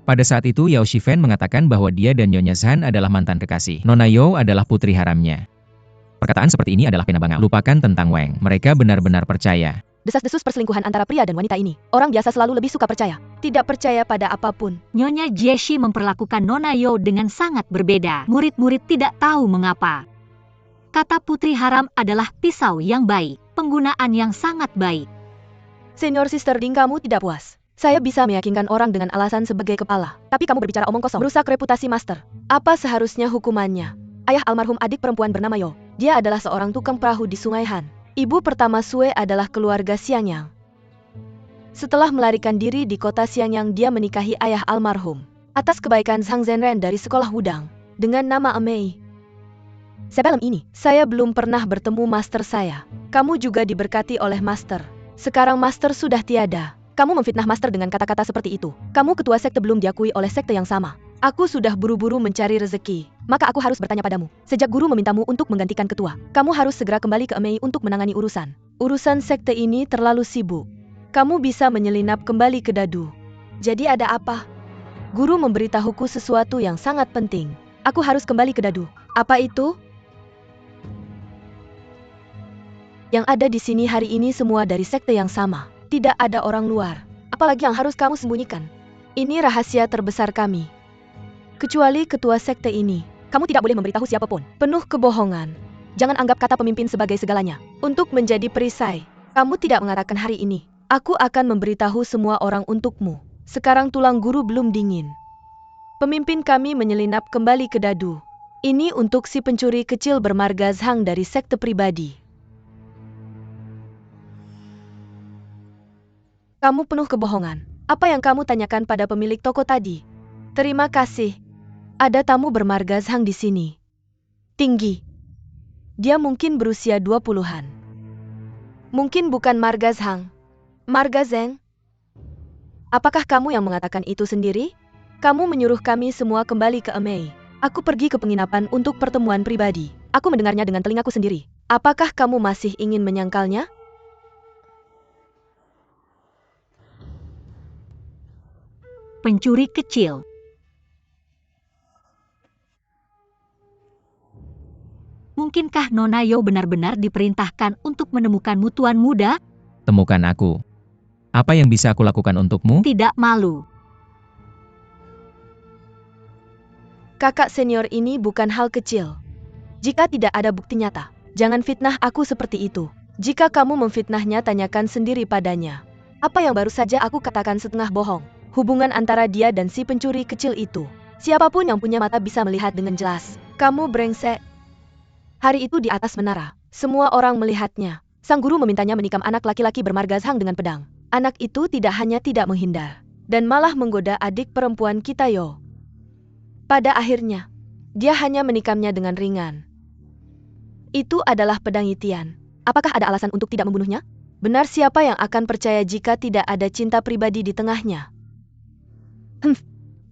Pada saat itu Yao Shifen mengatakan bahwa dia dan Nyonya Zhan adalah mantan kekasih. Nona You adalah putri haramnya. Perkataan seperti ini adalah pena bangal. Lupakan tentang Weng. Mereka benar-benar percaya. Desas-desus perselingkuhan antara pria dan wanita ini. Orang biasa selalu lebih suka percaya. Tidak percaya pada apapun. Nyonya Jieshi memperlakukan Nona Yo dengan sangat berbeda. Murid-murid tidak tahu mengapa. Kata putri haram adalah pisau yang baik. Penggunaan yang sangat baik. Senior Sister Ding, kamu tidak puas. Saya bisa meyakinkan orang dengan alasan sebagai kepala. Tapi kamu berbicara omong kosong. Merusak reputasi master. Apa seharusnya hukumannya? Ayah almarhum adik perempuan bernama Yo. Dia adalah seorang tukang perahu di Sungai Han. Ibu pertama Sue adalah keluarga Xiangyang. Setelah melarikan diri di kota Xiangyang, dia menikahi ayah almarhum. Atas kebaikan Zhang Zhenren dari sekolah Wudang. Dengan nama Emei. Sebelum ini, saya belum pernah bertemu master saya. Kamu juga diberkati oleh master. Sekarang Master sudah tiada. Kamu memfitnah Master dengan kata-kata seperti itu. Kamu ketua sekte belum diakui oleh sekte yang sama. Aku sudah buru-buru mencari rezeki. Maka aku harus bertanya padamu. Sejak guru memintamu untuk menggantikan ketua, kamu harus segera kembali ke Emei untuk menangani urusan. Urusan sekte ini terlalu sibuk. Kamu bisa menyelinap kembali ke Dadu. Jadi ada apa? Guru memberitahuku sesuatu yang sangat penting. Aku harus kembali ke Dadu. Apa itu? Yang ada di sini hari ini semua dari sekte yang sama. Tidak ada orang luar. Apalagi yang harus kamu sembunyikan? Ini rahasia terbesar kami. Kecuali ketua sekte ini, kamu tidak boleh memberitahu siapapun. Penuh kebohongan. Jangan anggap kata pemimpin sebagai segalanya. Untuk menjadi perisai, kamu tidak mengatakan hari ini. Aku akan memberitahu semua orang untukmu. Sekarang tulang guru belum dingin. Pemimpin kami menyelinap kembali ke Dadu. Ini untuk si pencuri kecil bermarga Zhang dari sekte pribadi. Kamu penuh kebohongan. Apa yang kamu tanyakan pada pemilik toko tadi? Terima kasih. Ada tamu bermarga Zhang di sini. Tinggi. Dia mungkin berusia 20-an. Mungkin bukan marga Zhang. Marga Zheng? Apakah kamu yang mengatakan itu sendiri? Kamu menyuruh kami semua kembali ke Emei. Aku pergi ke penginapan untuk pertemuan pribadi. Aku mendengarnya dengan telingaku sendiri. Apakah kamu masih ingin menyangkalnya? Pencuri kecil. Mungkinkah Nona Yo benar-benar diperintahkan untuk menemukanmu Tuan Muda? Temukan aku. Apa yang bisa aku lakukan untukmu? Tidak malu. Kakak senior ini bukan hal kecil. Jika tidak ada bukti nyata, jangan fitnah aku seperti itu. Jika kamu memfitnahnya, tanyakan sendiri padanya. Apa yang baru saja aku katakan setengah bohong. Hubungan antara dia dan si pencuri kecil itu. Siapapun yang punya mata bisa melihat dengan jelas. Kamu brengsek. Hari itu di atas menara, semua orang melihatnya. Sang guru memintanya menikam anak laki-laki bermarga Zhang dengan pedang. Anak itu tidak hanya tidak menghindar, dan malah menggoda adik perempuan kita Yo. Pada akhirnya, dia hanya menikamnya dengan ringan. Itu adalah pedang Yitian. Apakah ada alasan untuk tidak membunuhnya? Benar, siapa yang akan percaya jika tidak ada cinta pribadi di tengahnya?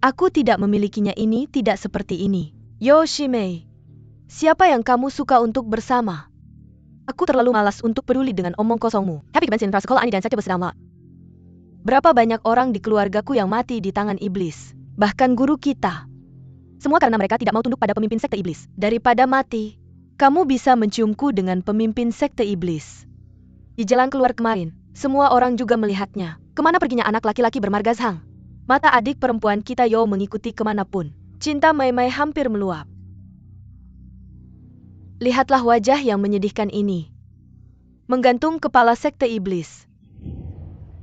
Aku tidak memilikinya, ini tidak seperti ini. Yoshimei, siapa yang kamu suka untuk bersama? Aku terlalu malas untuk peduli dengan omong kosongmu. Happy kebensin sekolah ini dan saja bersedang. Berapa banyak orang di keluargaku yang mati di tangan iblis. Bahkan guru kita. Semua karena mereka tidak mau tunduk pada pemimpin sekte iblis. Daripada mati, kamu bisa menciumku dengan pemimpin sekte iblis. Di jalan keluar kemarin, semua orang juga melihatnya. Kemana perginya anak laki-laki bermarga Zhang? Mata adik perempuan kita Yo mengikuti kemanapun. Cinta Mai-Mai hampir meluap. Lihatlah wajah yang menyedihkan ini. Menggantung kepala sekte iblis.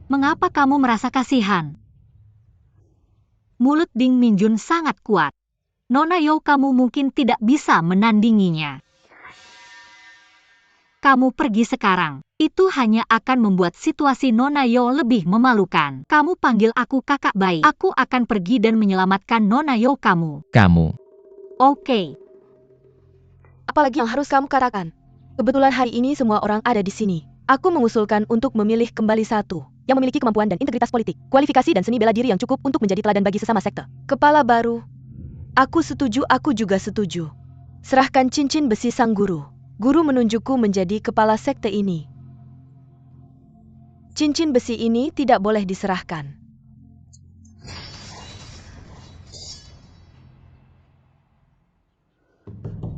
Mengapa kamu merasa kasihan? Mulut Ding Minjun sangat kuat. Nona Yo, kamu mungkin tidak bisa menandinginya. Kamu pergi sekarang. Itu hanya akan membuat situasi Nona Yo lebih memalukan. Kamu panggil aku kakak baik. Aku akan pergi dan menyelamatkan Nona Yo kamu. Kamu. Oke. Apalagi yang harus kamu katakan? Kebetulan hari ini semua orang ada di sini. Aku mengusulkan untuk memilih kembali satu yang memiliki kemampuan dan integritas politik, kualifikasi dan seni bela diri yang cukup untuk menjadi teladan bagi sesama sekte. Kepala baru. Aku setuju, aku juga setuju. Serahkan cincin besi sang guru. Guru menunjukku menjadi kepala sekte ini. Cincin besi ini tidak boleh diserahkan.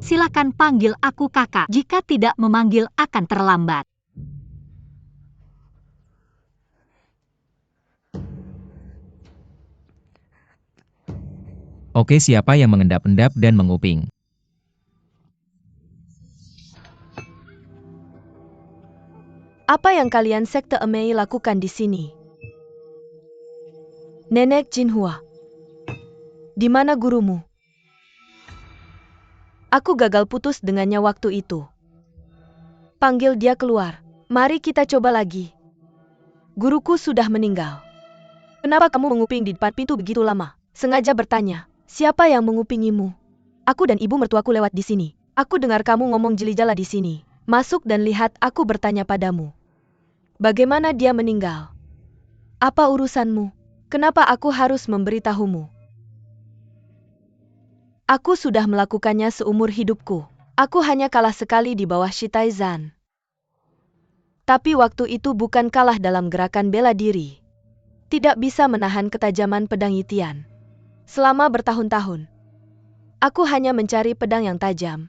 Silakan panggil aku kakak. Jika tidak memanggil akan terlambat. Oke, siapa yang mengendap-endap dan menguping? Apa yang kalian sekte Emei lakukan di sini? Nenek Jinhua. Di mana gurumu? Aku gagal putus dengannya waktu itu. Panggil dia keluar. Mari kita coba lagi. Guruku sudah meninggal. Kenapa kamu menguping di depan pintu begitu lama? Sengaja bertanya, siapa yang mengupingimu? Aku dan ibu mertuaku lewat di sini. Aku dengar kamu ngomong jeli-jala di sini. Masuk dan lihat, aku bertanya padamu. Bagaimana dia meninggal? Apa urusanmu? Kenapa aku harus memberitahumu? Aku sudah melakukannya seumur hidupku. Aku hanya kalah sekali di bawah Shitai Zan. Tapi waktu itu bukan kalah dalam gerakan bela diri. Tidak bisa menahan ketajaman pedang Yitian. Selama bertahun-tahun, aku hanya mencari pedang yang tajam,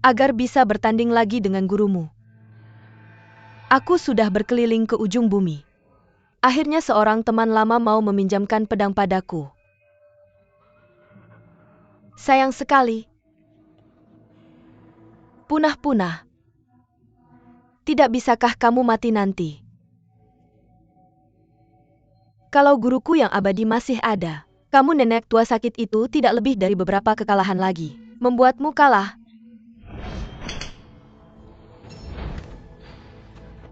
agar bisa bertanding lagi dengan gurumu. Aku sudah berkeliling ke ujung bumi. Akhirnya seorang teman lama mau meminjamkan pedang padaku. Sayang sekali. Punah-punah. Tidak bisakah kamu mati nanti? Kalau guruku yang abadi masih ada, kamu nenek tua sakit itu tidak lebih dari beberapa kekalahan lagi. Membuatmu kalah.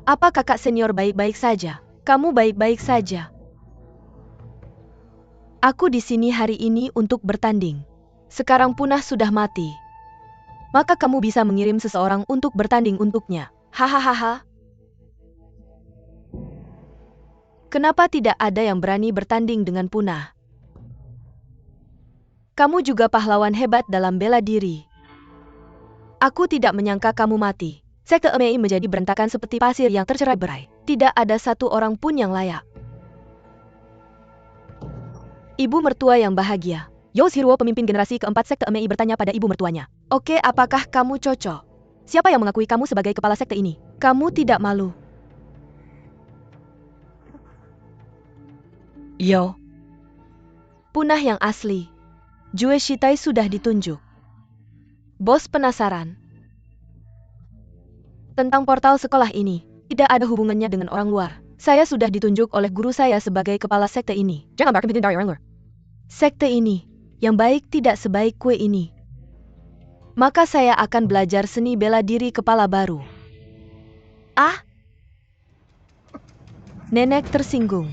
Apa kakak senior baik-baik saja? Kamu baik-baik saja. Aku di sini hari ini untuk bertanding. Sekarang Punah sudah mati. Maka kamu bisa mengirim seseorang untuk bertanding untuknya. Hahaha. Kenapa tidak ada yang berani bertanding dengan Punah? Kamu juga pahlawan hebat dalam bela diri. Aku tidak menyangka kamu mati. Sekte Emei menjadi berantakan seperti pasir yang tercerai-berai. Tidak ada satu orang pun yang layak. Ibu mertua yang bahagia. Yoshiro, pemimpin generasi keempat Sekte Emei, bertanya pada ibu mertuanya. Oke, apakah kamu cocok? Siapa yang mengakui kamu sebagai kepala sekte ini? Kamu tidak malu? Yo. Punah yang asli. Jue Shitai sudah ditunjuk. Bos penasaran tentang portal sekolah ini. Tidak ada hubungannya dengan orang luar. Saya sudah ditunjuk oleh guru saya sebagai kepala sekte ini. Jangan bahkan dari orang luar. Sekte ini, yang baik tidak sebaik kue ini. Maka saya akan belajar seni bela diri kepala baru. Ah? Nenek tersinggung.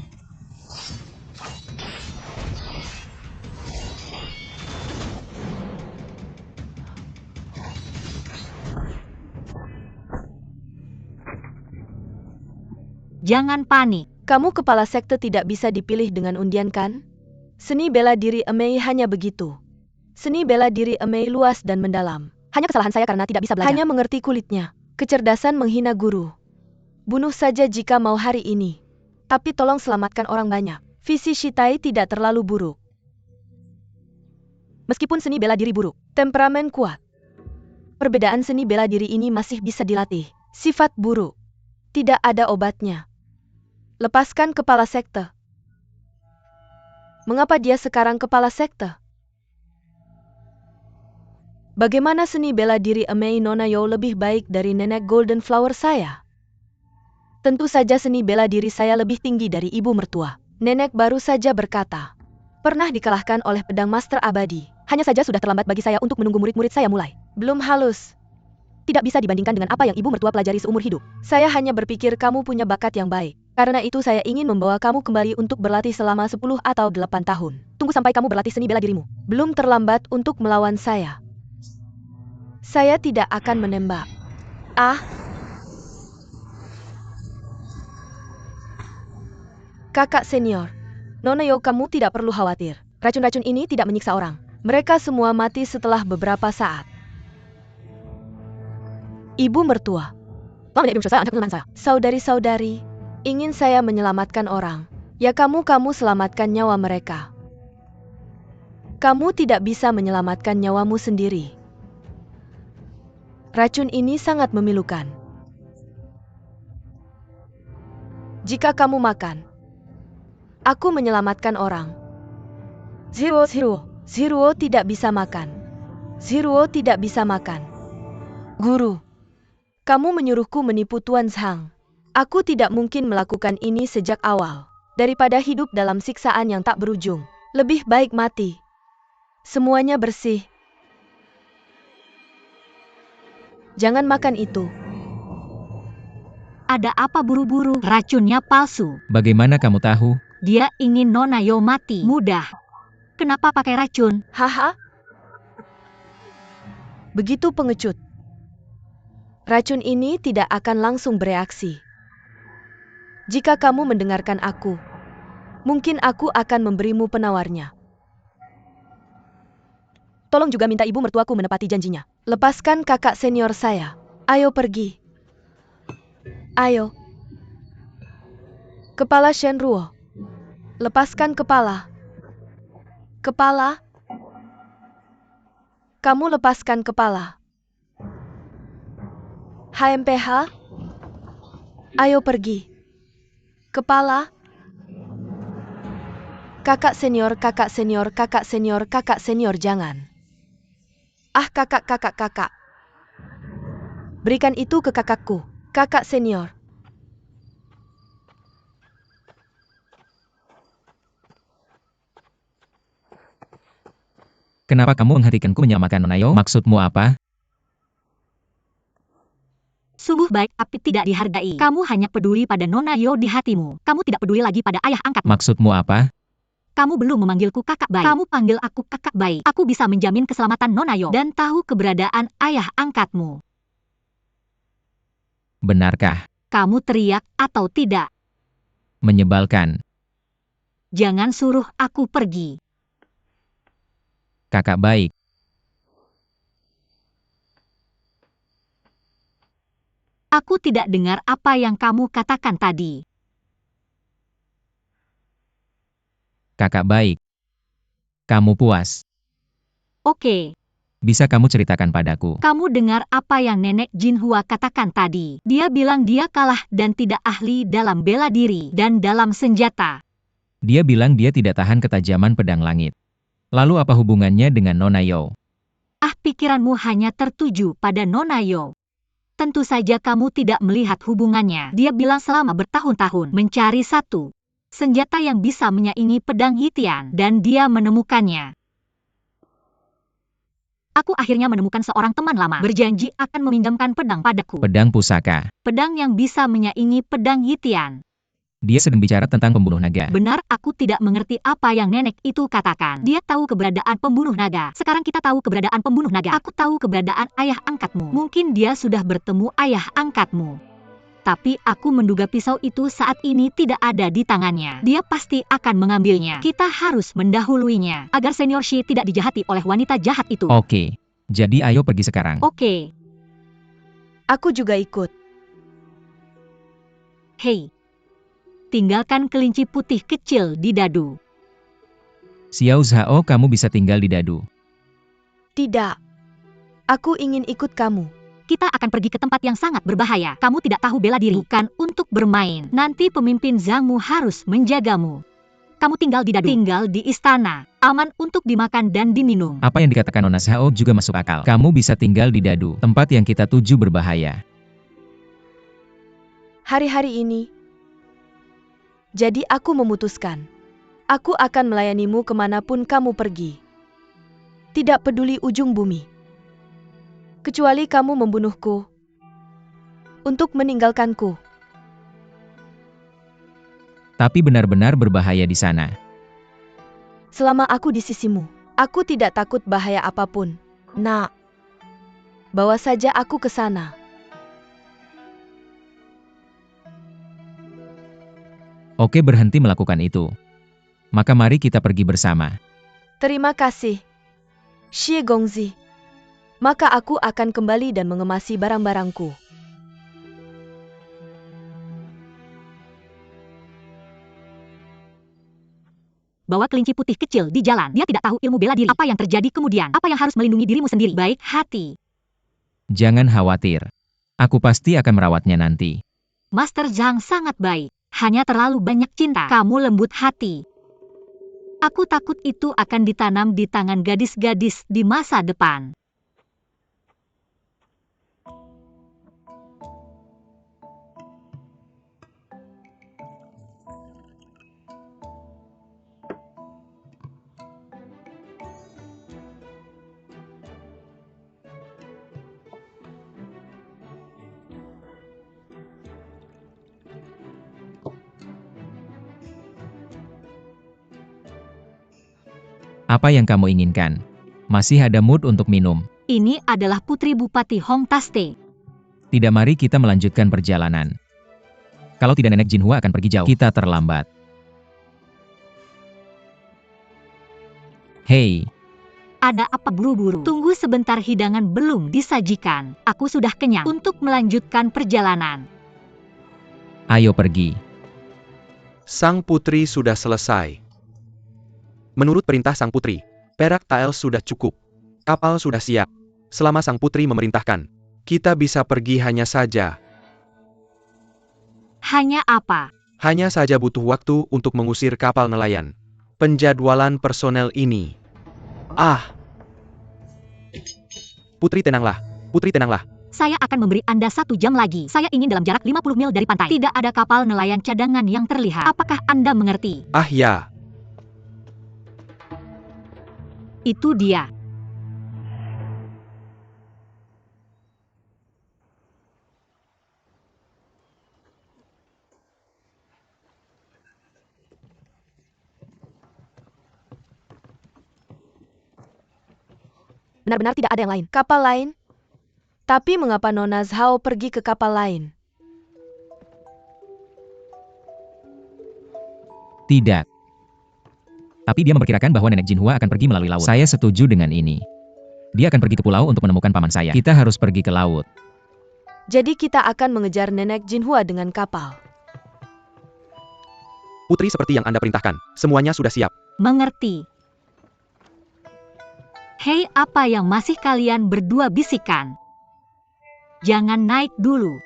Jangan panik. Kamu kepala sekte tidak bisa dipilih dengan undian kan? Seni bela diri Emei hanya begitu. Seni bela diri Emei luas dan mendalam. Hanya kesalahan saya karena tidak bisa belajar. Hanya mengerti kulitnya. Kecerdasan menghina guru. Bunuh saja jika mau hari ini. Tapi tolong selamatkan orang banyak. Visi Shitai tidak terlalu buruk. Meskipun seni bela diri buruk, temperamen kuat. Perbedaan seni bela diri ini masih bisa dilatih. Sifat buruk. Tidak ada obatnya. Lepaskan kepala sekte. Mengapa dia sekarang kepala sekte? Bagaimana seni bela diri Emei Nona Yo lebih baik dari nenek Golden Flower saya? Tentu saja seni bela diri saya lebih tinggi dari ibu mertua. Nenek baru saja berkata. Pernah dikalahkan oleh pedang master abadi. Hanya saja sudah terlambat bagi saya untuk menunggu murid-murid saya mulai. Belum halus. Tidak bisa dibandingkan dengan apa yang ibu mertua pelajari seumur hidup. Saya hanya berpikir kamu punya bakat yang baik. Karena itu saya ingin membawa kamu kembali untuk berlatih selama 10 atau 8 tahun. Tunggu sampai kamu berlatih seni bela dirimu. Belum terlambat untuk melawan saya. Saya tidak akan menembak. Ah. Kakak senior. Nona Yo, kamu tidak perlu khawatir. Racun-racun ini tidak menyiksa orang. Mereka semua mati setelah beberapa saat. Ibu mertua. Saudari-saudari. Ingin saya menyelamatkan orang. Ya kamu selamatkan nyawa mereka. Kamu tidak bisa menyelamatkan nyawamu sendiri. Racun ini sangat memilukan. Jika kamu makan, aku menyelamatkan orang. Zero tidak bisa makan. Zero tidak bisa makan. Guru, kamu menyuruhku menipu Tuan Zhang. Aku tidak mungkin melakukan ini sejak awal. Daripada hidup dalam siksaan yang tak berujung. Lebih baik mati. Semuanya bersih. Jangan makan itu. Ada apa buru-buru? Racunnya palsu. Bagaimana kamu tahu? Dia ingin Nona Yo mati. Mudah. Kenapa pakai racun? Haha. Begitu pengecut. Racun ini tidak akan langsung bereaksi. Jika kamu mendengarkan aku, mungkin aku akan memberimu penawarnya. Tolong juga minta ibu mertuaku menepati janjinya. Lepaskan kakak senior saya. Ayo pergi. Ayo. Kepala Shenruo. Lepaskan kepala. Kepala. Kamu lepaskan kepala. HMPH. Ayo pergi. Kepala. Kakak senior, kakak senior, kakak senior, kakak senior, jangan. Ah, kakak. Berikan itu ke kakakku, kakak senior. Kenapa kamu menghentikanku menyelamatkan Nona Yo? Maksudmu apa? Sungguh baik tapi tidak dihargai. Kamu hanya peduli pada Nona Yo di hatimu. Kamu tidak peduli lagi pada ayah angkatmu. Maksudmu apa? Kamu belum memanggilku kakak baik. Kamu panggil aku kakak baik. Aku bisa menjamin keselamatan Nona Yo dan tahu keberadaan ayah angkatmu. Benarkah? Kamu teriak atau tidak? Menyebalkan. Jangan suruh aku pergi. Kakak baik. Aku tidak dengar apa yang kamu katakan tadi. Kakak baik. Kamu puas. Oke, Bisa kamu ceritakan padaku? kamu dengar apa yang Nenek Jinhua katakan tadi. Dia bilang dia kalah dan tidak ahli dalam bela diri dan dalam senjata. Dia bilang dia tidak tahan ketajaman pedang langit. Lalu apa hubungannya dengan Nona Yo? Ah, pikiranmu hanya tertuju pada Nona Yo. Tentu saja kamu tidak melihat hubungannya. Dia bilang selama bertahun-tahun mencari satu senjata yang bisa menyaingi pedang Yitian dan dia menemukannya. Aku akhirnya menemukan seorang teman lama berjanji akan meminjamkan pedang padaku. Pedang pusaka. Pedang yang bisa menyaingi pedang Yitian. Dia sedang bicara tentang pembunuh naga. Benar, aku tidak mengerti apa yang nenek itu katakan. Dia tahu keberadaan pembunuh naga. Sekarang kita tahu keberadaan pembunuh naga. Aku tahu keberadaan ayah angkatmu. Mungkin dia sudah bertemu ayah angkatmu. Tapi aku menduga pisau itu saat ini tidak ada di tangannya. Dia pasti akan mengambilnya. Kita harus mendahuluinya agar senior Shi tidak dijahati oleh wanita jahat itu. Oke. Jadi ayo pergi sekarang. Oke. Aku juga ikut. Hei. Tinggalkan kelinci putih kecil di dadu. Xiao Zhao, kamu bisa tinggal di dadu. Tidak. Aku ingin ikut kamu. Kita akan pergi ke tempat yang sangat berbahaya. Kamu tidak tahu bela diri, bukan untuk bermain. Nanti pemimpin Zhangmu harus menjagamu. Kamu tinggal di dadu. Tinggal di istana. Aman untuk dimakan dan diminum. Apa yang dikatakan Nona Zhao juga masuk akal. Kamu bisa tinggal di dadu. Tempat yang kita tuju berbahaya. Hari-hari ini, jadi aku memutuskan. Aku akan melayanimu kemanapun kamu pergi. Tidak peduli ujung bumi. Kecuali kamu membunuhku. Untuk meninggalkanku. Tapi benar-benar berbahaya di sana. Selama aku di sisimu, aku tidak takut bahaya apapun. Nak, bawa saja aku ke sana. Oke, berhenti melakukan itu. Maka mari kita pergi bersama. Terima kasih, Xie Gongzi. Maka aku akan kembali dan mengemasi barang-barangku. Bawa kelinci putih kecil di jalan. Dia tidak tahu ilmu bela diri. Apa yang terjadi kemudian? Apa yang harus melindungi dirimu sendiri? Baik hati. Jangan khawatir. Aku pasti akan merawatnya nanti. Master Zhang sangat baik. Hanya terlalu banyak cinta. Kamu lembut hati. Aku takut itu akan ditanam di tangan gadis-gadis di masa depan. Apa yang kamu inginkan? Masih ada mood untuk minum. Ini adalah Putri Bupati Hong Taste. Tidak, mari kita melanjutkan perjalanan. Kalau tidak Nenek Jinhua akan pergi jauh. Kita terlambat. Hei, Ada apa buru-buru? Tunggu sebentar, hidangan belum disajikan. Aku sudah kenyang untuk melanjutkan perjalanan. ayo pergi. Sang putri sudah selesai. Menurut perintah sang putri, perak Tael sudah cukup. Kapal sudah siap. Selama sang putri memerintahkan, kita bisa pergi hanya saja. Hanya apa? Hanya saja butuh waktu untuk mengusir kapal nelayan. Penjadwalan personel ini. Putri tenanglah. Putri tenanglah. Saya akan memberi Anda 1 jam lagi. Saya ingin dalam jarak 50 mil dari pantai. Tidak ada kapal nelayan cadangan yang terlihat. Apakah Anda mengerti? Ya. Itu dia. Benar-benar tidak ada yang lain. Kapal lain? Tapi mengapa Nona Zhao pergi ke kapal lain? Tidak. Tapi dia memperkirakan bahwa Nenek Jinhua akan pergi melalui laut. Saya setuju dengan ini. Dia akan pergi ke pulau untuk menemukan paman saya. Kita harus pergi ke laut. Jadi kita akan mengejar Nenek Jinhua dengan kapal. Putri seperti yang Anda perintahkan. Semuanya sudah siap. Mengerti. Hei, apa yang masih kalian berdua bisikan? Jangan naik dulu.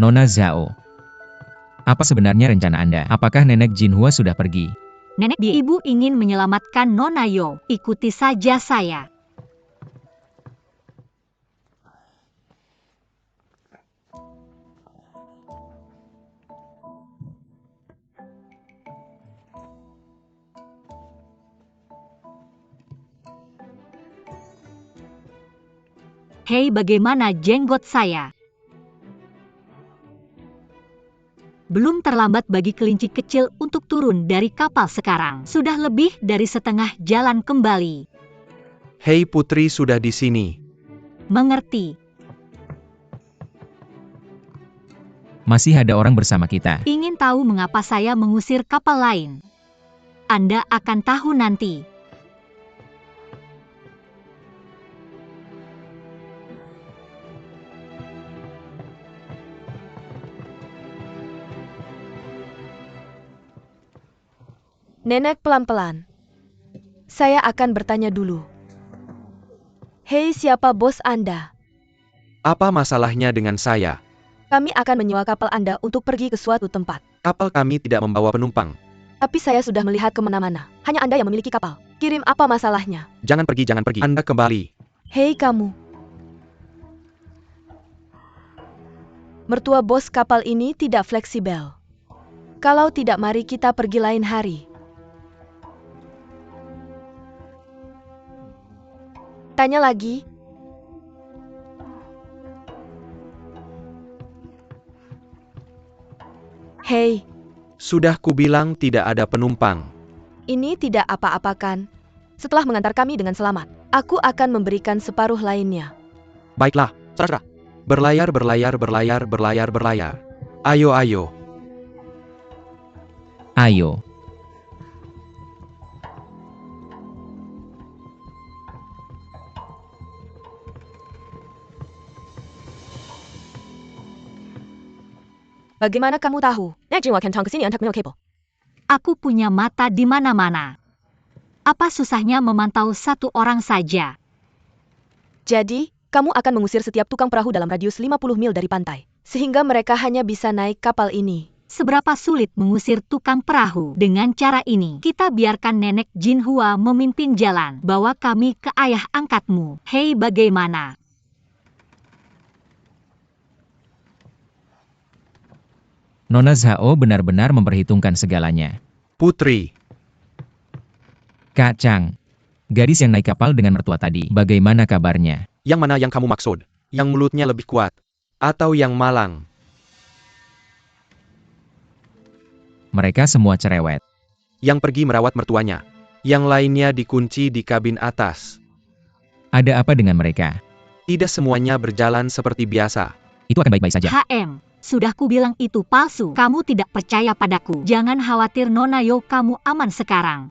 Nona Zhao. Apa sebenarnya rencana Anda? Apakah Nenek Jinhua sudah pergi? Nenek Di, Ibu ingin menyelamatkan Nona Yo. Ikuti saja saya. Hei, bagaimana jenggot saya? Belum terlambat bagi kelinci kecil untuk turun dari kapal sekarang. Sudah lebih dari setengah jalan kembali. Hei, putri sudah di sini. Mengerti. Masih ada orang bersama kita. Ingin tahu mengapa saya mengusir kapal lain? Anda akan tahu nanti. Nenek pelan-pelan. Saya akan bertanya dulu. Hei, siapa bos Anda? Apa masalahnya dengan saya? Kami akan menyewa kapal Anda untuk pergi ke suatu tempat. Kapal kami tidak membawa penumpang. Tapi saya sudah melihat kemana-mana. Hanya Anda yang memiliki kapal. Kirim, apa masalahnya? Jangan pergi, jangan pergi. Anda kembali. Hei kamu. Mertua bos kapal ini tidak fleksibel. Kalau tidak, mari kita pergi lain hari. Tanya lagi. Hei, Sudah kubilang tidak ada penumpang. ini tidak apa-apakan. Setelah mengantar kami dengan selamat, aku akan memberikan separuh lainnya. Baiklah, serah. Berlayar, berlayar, berlayar, berlayar, berlayar. Ayo, ayo. Ayo. Bagaimana kamu tahu? Aku punya mata di mana-mana. Apa susahnya memantau 1 orang saja? Jadi, kamu akan mengusir setiap tukang perahu dalam radius 50 mil dari pantai. Sehingga mereka hanya bisa naik kapal ini. Seberapa sulit mengusir tukang perahu? Dengan cara ini, kita biarkan Nenek Jinhua memimpin jalan. Bawa kami ke ayah angkatmu. Hei, bagaimana? Nona Zhao benar-benar memperhitungkan segalanya. Putri. Kak Chang. Gadis yang naik kapal dengan mertua tadi. Bagaimana kabarnya? Yang mana yang kamu maksud? Yang mulutnya lebih kuat? Atau yang malang? Mereka semua cerewet. Yang pergi merawat mertuanya. Yang lainnya dikunci di kabin atas. Ada apa dengan mereka? Tidak semuanya berjalan seperti biasa. Itu akan baik-baik saja. HM, sudah kubilang itu palsu. Kamu tidak percaya padaku. Jangan khawatir Nona Yo, kamu aman sekarang.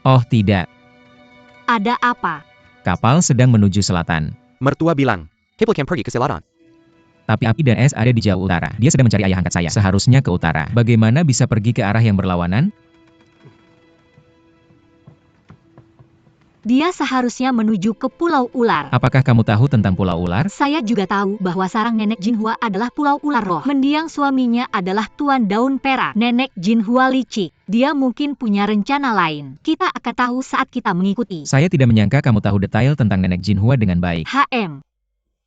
Oh tidak, Ada apa? kapal sedang menuju selatan. Mertua bilang, Kapal Camp pergi ke selatan. Tapi api dan es ada di jauh utara. Dia sedang mencari ayah angkat saya. Seharusnya ke utara. Bagaimana bisa pergi ke arah yang berlawanan? Dia seharusnya menuju ke Pulau Ular. Apakah kamu tahu tentang Pulau Ular? Saya juga tahu bahwa sarang Nenek Jinhua adalah Pulau Ular Roh. Mendiang suaminya adalah Tuan Daun Perak, Nenek Jinhua licik. Dia mungkin punya rencana lain. Kita akan tahu saat kita mengikuti. Saya tidak menyangka kamu tahu detail tentang Nenek Jinhua dengan baik. HM,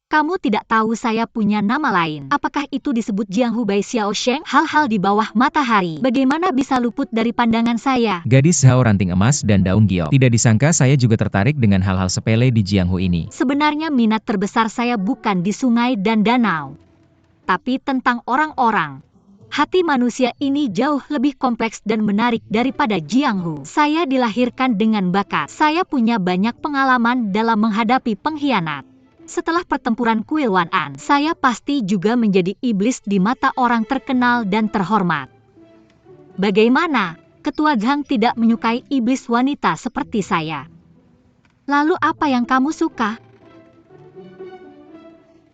kamu tidak tahu saya punya nama lain. Apakah itu disebut Jianghu Bai Xiao Sheng? Hal-hal di bawah matahari. Bagaimana bisa luput dari pandangan saya? Gadis Hao ranting emas dan daun giok. Tidak disangka saya juga tertarik dengan hal-hal sepele di Jianghu ini. Sebenarnya minat terbesar saya bukan di sungai dan danau, tapi tentang orang-orang. Hati manusia ini jauh lebih kompleks dan menarik daripada Jianghu. Saya dilahirkan dengan bakat. Saya punya banyak pengalaman dalam menghadapi pengkhianat. Setelah pertempuran Kuil Wan An, saya pasti juga menjadi iblis di mata orang terkenal dan terhormat. Bagaimana? Ketua Gang tidak menyukai iblis wanita seperti saya. Lalu apa yang kamu suka?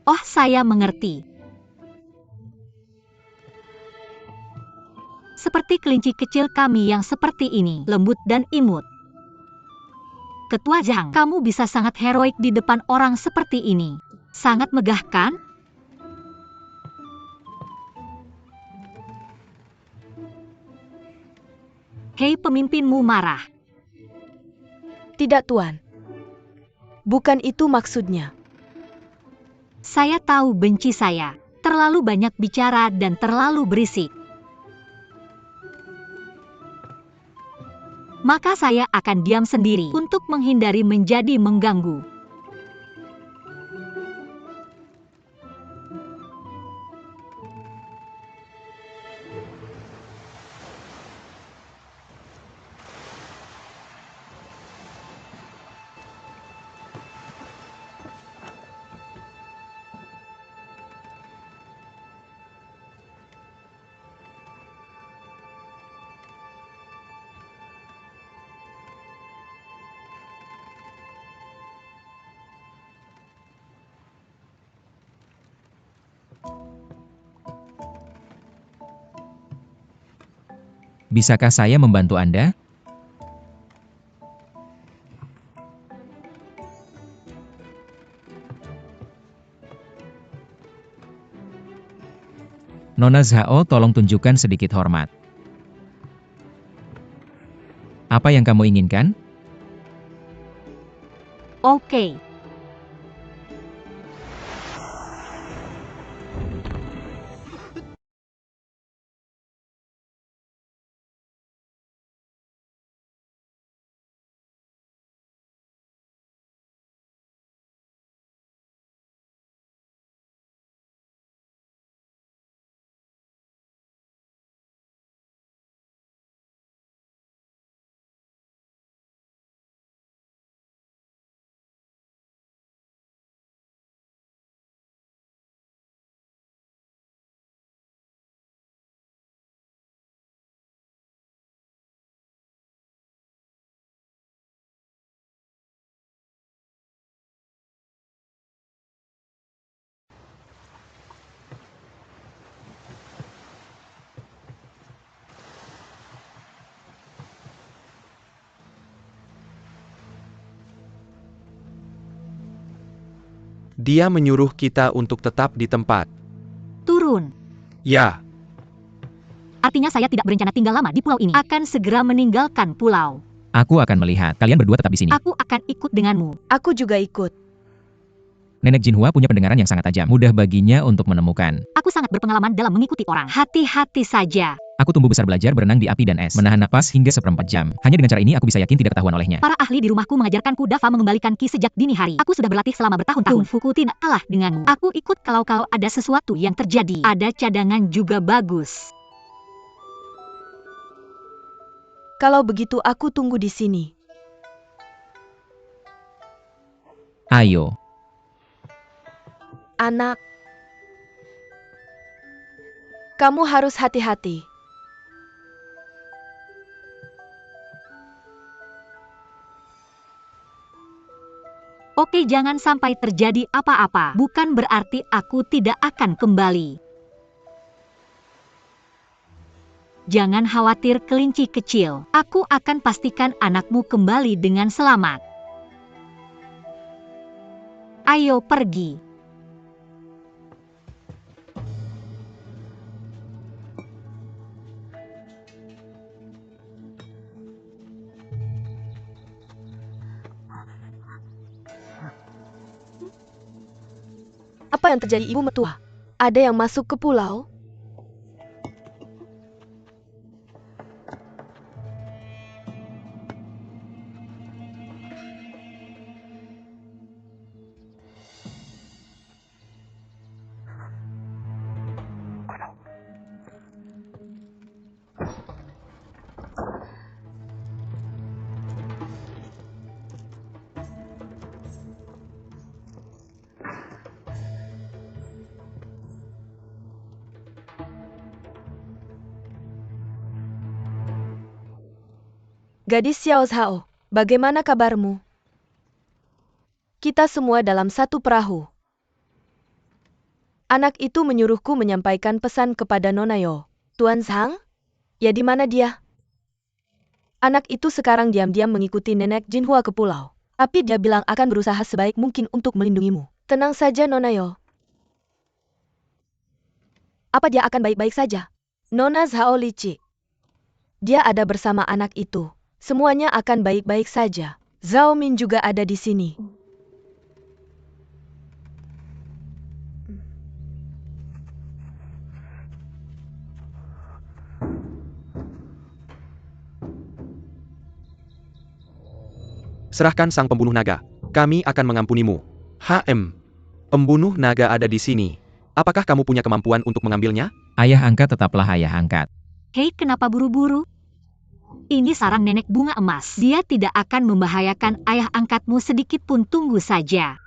Oh, saya mengerti. Seperti kelinci kecil kami yang seperti ini, lembut dan imut. Ketua Zhang, kamu bisa sangat heroik di depan orang seperti ini. Sangat megah kan? Hei, pemimpinmu marah. Tidak, Tuan. Bukan itu maksudnya. Saya tahu benci saya. Terlalu banyak bicara dan terlalu berisik. Maka saya akan diam sendiri untuk menghindari menjadi mengganggu. Bisakah saya membantu Anda? Nona Zhao, tolong tunjukkan sedikit hormat. Apa yang kamu inginkan? Oke. Dia menyuruh kita untuk tetap di tempat. Turun. Ya, Artinya saya tidak berencana tinggal lama di pulau ini. Akan segera meninggalkan pulau. Aku akan melihat. Kalian berdua tetap di sini. Aku akan ikut denganmu. Aku juga ikut. Nenek Jinhua punya pendengaran yang sangat tajam. Mudah baginya untuk menemukan. Aku sangat berpengalaman dalam mengikuti orang. Hati-hati saja. Aku tumbuh besar belajar berenang di api dan es, menahan napas hingga seperempat jam. Hanya dengan cara ini aku bisa yakin tidak ketahuan olehnya. Para ahli di rumahku mengajarkanku Dava mengembalikan ki sejak dini hari. Aku sudah berlatih selama bertahun-tahun. Kungfuku tidak kalah denganmu. Aku ikut kalau ada sesuatu yang terjadi. Ada cadangan juga bagus. Kalau begitu aku tunggu di sini. Ayo. Anak. Kamu harus hati-hati. Oke, jangan sampai terjadi apa-apa. Bukan berarti aku tidak akan kembali. Jangan khawatir kelinci kecil. Aku akan pastikan anakmu kembali dengan selamat. Ayo pergi. Apa yang terjadi, Ibu Mertua? Ada yang masuk ke pulau? Gadis Xiao Zhao, bagaimana kabarmu? Kita semua dalam satu perahu. Anak itu menyuruhku menyampaikan pesan kepada Nona Yo. Tuan Zhang? Ya, di mana dia? Anak itu sekarang diam-diam mengikuti nenek Jinhua ke pulau. Tapi dia bilang akan berusaha sebaik mungkin untuk melindungimu. Tenang saja, Nona Yo. Apa dia akan baik-baik saja? Nona Zhao licik. Dia ada bersama anak itu. Semuanya akan baik-baik saja. Zhao Min juga ada di sini. Serahkan sang pembunuh naga. Kami akan mengampunimu. Pembunuh naga ada di sini. Apakah kamu punya kemampuan untuk mengambilnya? Ayah angkat tetaplah ayah angkat. Hei, kenapa buru-buru? Ini sarang nenek bunga emas. Dia tidak akan membahayakan ayah angkatmu sedikit pun. Tunggu saja.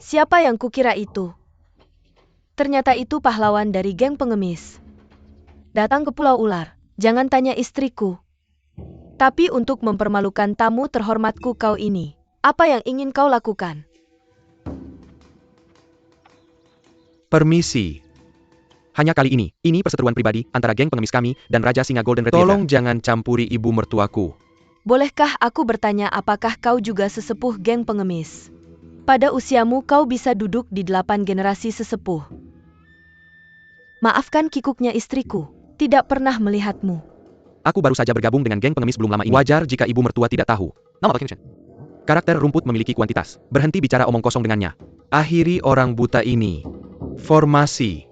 Siapa yang kukira itu? Ternyata itu pahlawan dari geng pengemis. Datang ke Pulau Ular. Jangan tanya istriku. Tapi untuk mempermalukan tamu terhormatku kau ini, apa yang ingin kau lakukan? Permisi. Hanya kali ini perseteruan pribadi antara geng pengemis kami dan Raja Singa Golden Retriever. Tolong jangan campuri ibu mertuaku. Bolehkah aku bertanya apakah kau juga sesepuh geng pengemis? Pada usiamu kau bisa duduk di 8 generasi sesepuh. Maafkan kikuknya istriku, tidak pernah melihatmu. Aku baru saja bergabung dengan geng pengemis belum lama ini. Wajar jika ibu mertua tidak tahu. Karakter rumput memiliki kuantitas. Berhenti bicara omong kosong dengannya. Akhiri orang buta ini. Formasi.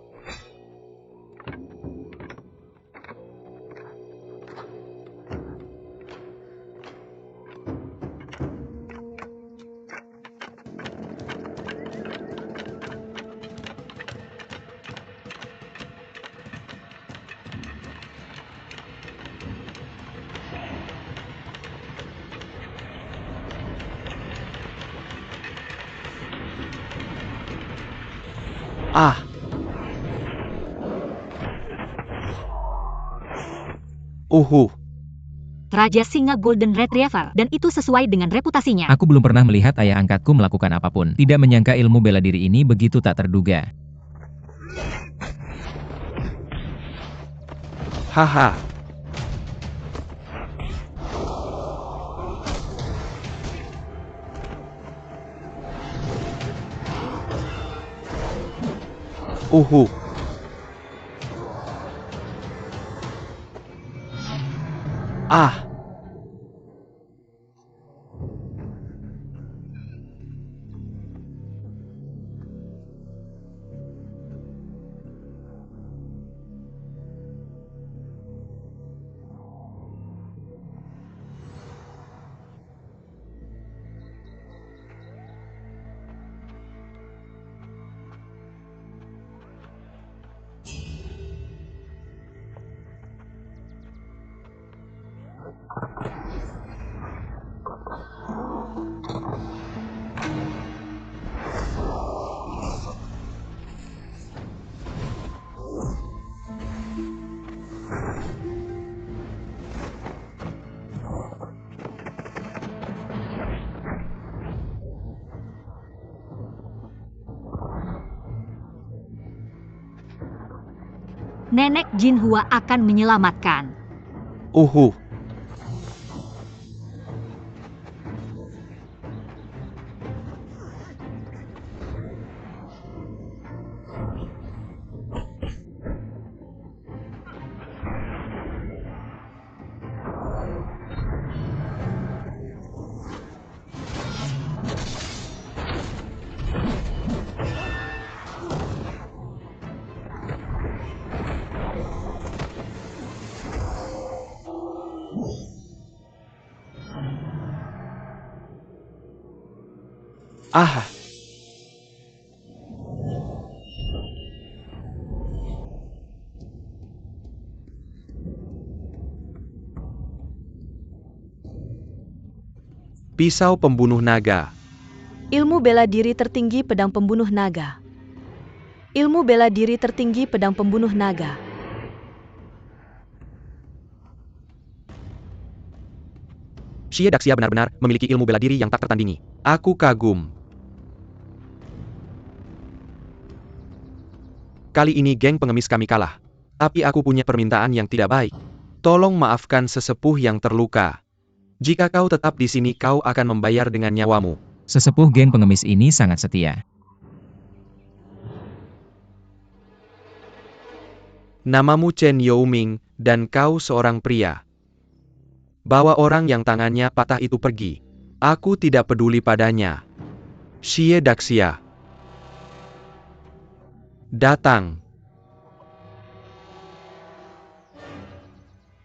Raja Singa Golden Retriever, dan itu sesuai dengan reputasinya. Aku belum pernah melihat ayah angkatku melakukan apapun. Tidak menyangka ilmu bela diri ini begitu tak terduga. Haha. Nenek Jinhua akan menyelamatkan. Uhu. Ah, pisau pembunuh naga. Ilmu bela diri tertinggi pedang pembunuh naga. Ilmu bela diri tertinggi pedang pembunuh naga. Xie Daxia benar-benar memiliki ilmu bela diri yang tak tertandingi. Aku kagum. Kali ini geng pengemis kami kalah. Tapi aku punya permintaan yang tidak baik. Tolong maafkan sesepuh yang terluka. Jika kau tetap di sini, kau akan membayar dengan nyawamu. Sesepuh geng pengemis ini sangat setia. Namamu Chen Youming, dan kau seorang pria. Bawa orang yang tangannya patah itu pergi. Aku tidak peduli padanya. Xie Daxia. Datang.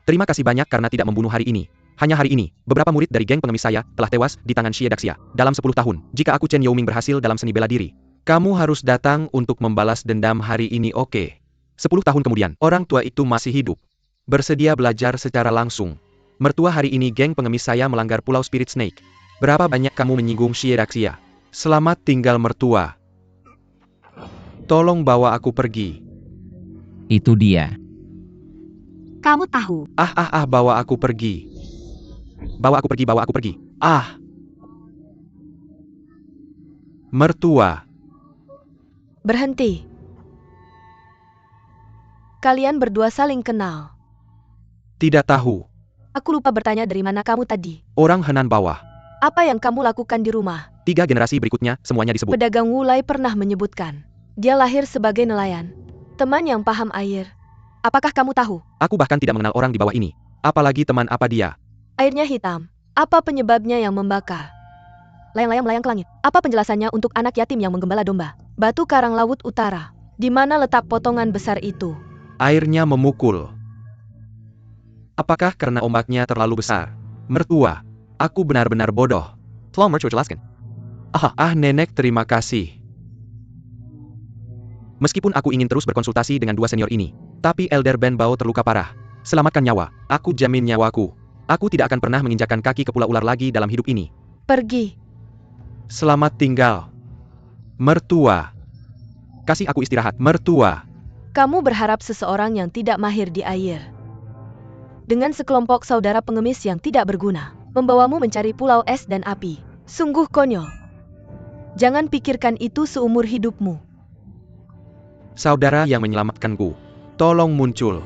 Terima kasih banyak karena tidak membunuh hari ini. Hanya hari ini, beberapa murid dari geng pengemis saya telah tewas di tangan Xie Daxia. Dalam 10 tahun, jika aku Chen Youming berhasil dalam seni bela diri, kamu harus datang untuk membalas dendam hari ini, oke? 10 tahun kemudian, orang tua itu masih hidup. Bersedia belajar secara langsung. Mertua hari ini geng pengemis saya melanggar Pulau Spirit Snake. Berapa banyak kamu menyinggung Xie Daxia? Selamat tinggal mertua. Tolong bawa aku pergi. Itu dia. Kamu tahu, Bawa aku pergi. Bawa aku pergi, bawa aku pergi. Ah. Mertua. Berhenti. Kalian berdua saling kenal. Tidak tahu. Aku lupa bertanya dari mana kamu tadi. Orang Henan bawah. Apa yang kamu lakukan di rumah? 3 generasi berikutnya, semuanya disebut. Pedagang Wulai pernah menyebutkan. Dia lahir sebagai nelayan. Teman yang paham air. Apakah kamu tahu? Aku bahkan tidak mengenal orang di bawah ini. Apalagi teman apa dia. Airnya hitam. Apa penyebabnya yang membakar? Layang-layang melayang ke langit. Apa penjelasannya untuk anak yatim yang menggembala domba? Batu karang laut utara. Di mana letak potongan besar itu? Airnya memukul. Apakah karena ombaknya terlalu besar? Mertua. Aku benar-benar bodoh. Tolong mertua jelaskan. Nenek, terima kasih. Meskipun aku ingin terus berkonsultasi dengan 2 senior ini, tapi Elder Ben Bao terluka parah. Selamatkan nyawa. Aku jamin nyawaku. Aku tidak akan pernah menginjakkan kaki ke Pulau Ular lagi dalam hidup ini. Pergi. Selamat tinggal. Mertua. Kasih aku istirahat. Mertua. Kamu berharap seseorang yang tidak mahir di air, dengan sekelompok saudara pengemis yang tidak berguna, membawamu mencari pulau es dan api. Sungguh konyol. Jangan pikirkan itu seumur hidupmu. Saudara yang menyelamatkanku. Tolong muncul.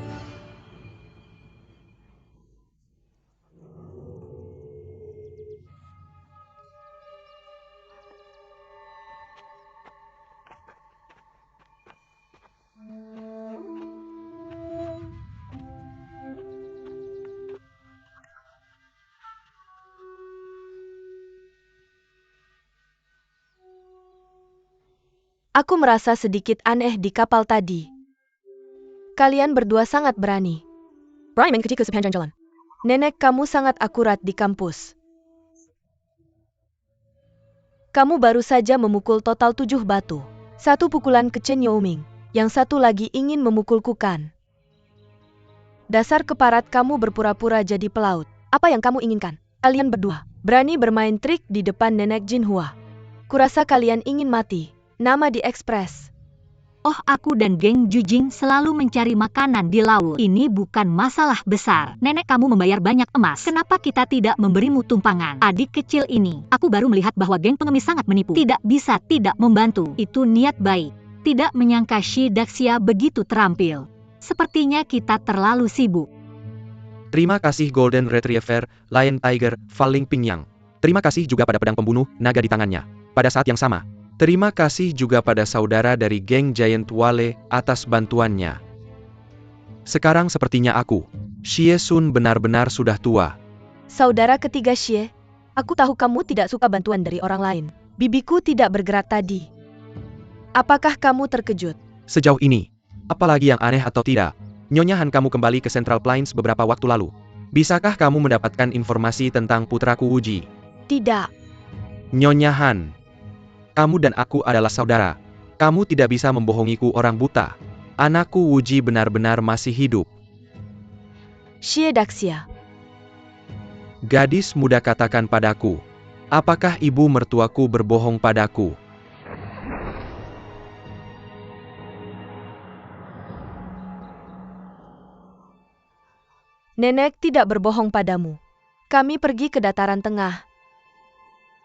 Aku merasa sedikit aneh di kapal tadi. Kalian berdua sangat berani. Berani main kecil ke sepanjang jalan. Nenek kamu sangat akurat di kampus. Kamu baru saja memukul total 7 batu. 1 pukulan ke Chen Youming, yang satu lagi ingin memukulku kan. Dasar keparat, kamu berpura-pura jadi pelaut. Apa yang kamu inginkan? Kalian berdua berani bermain trik di depan Nenek Jinhua. Kurasa kalian ingin mati. Nama di ekspres. oh aku dan geng Jujing selalu mencari makanan di laut. Ini bukan masalah besar. Nenek kamu membayar banyak emas. Kenapa kita tidak memberimu tumpangan? Adik kecil ini, aku baru melihat bahwa geng pengemis sangat menipu. Tidak bisa tidak membantu. Itu niat baik. Tidak menyangka Xie Daxia begitu terampil. Sepertinya kita terlalu sibuk. Terima kasih Golden Retriever, Lion Tiger, Falling Pingyang. Terima kasih juga pada pedang pembunuh naga di tangannya. Pada saat yang sama, terima kasih juga pada saudara dari geng Giant Wale atas bantuannya. Sekarang sepertinya aku, Xie Sun benar-benar sudah tua. Saudara ketiga Xie, aku tahu kamu tidak suka bantuan dari orang lain. Bibiku tidak bergerak tadi. Apakah kamu terkejut? Sejauh ini, apalagi yang aneh atau tidak, Nyonya Han kamu kembali ke Central Plains beberapa waktu lalu. Bisakah kamu mendapatkan informasi tentang putraku Wuji? Tidak. Nyonya Han, kamu dan aku adalah saudara. Kamu tidak bisa membohongiku orang buta. Anakku Wuji benar-benar masih hidup. Xie Daxia. Gadis muda katakan padaku, apakah ibu mertuaku berbohong padaku? Nenek tidak berbohong padamu. Kami pergi ke dataran tengah.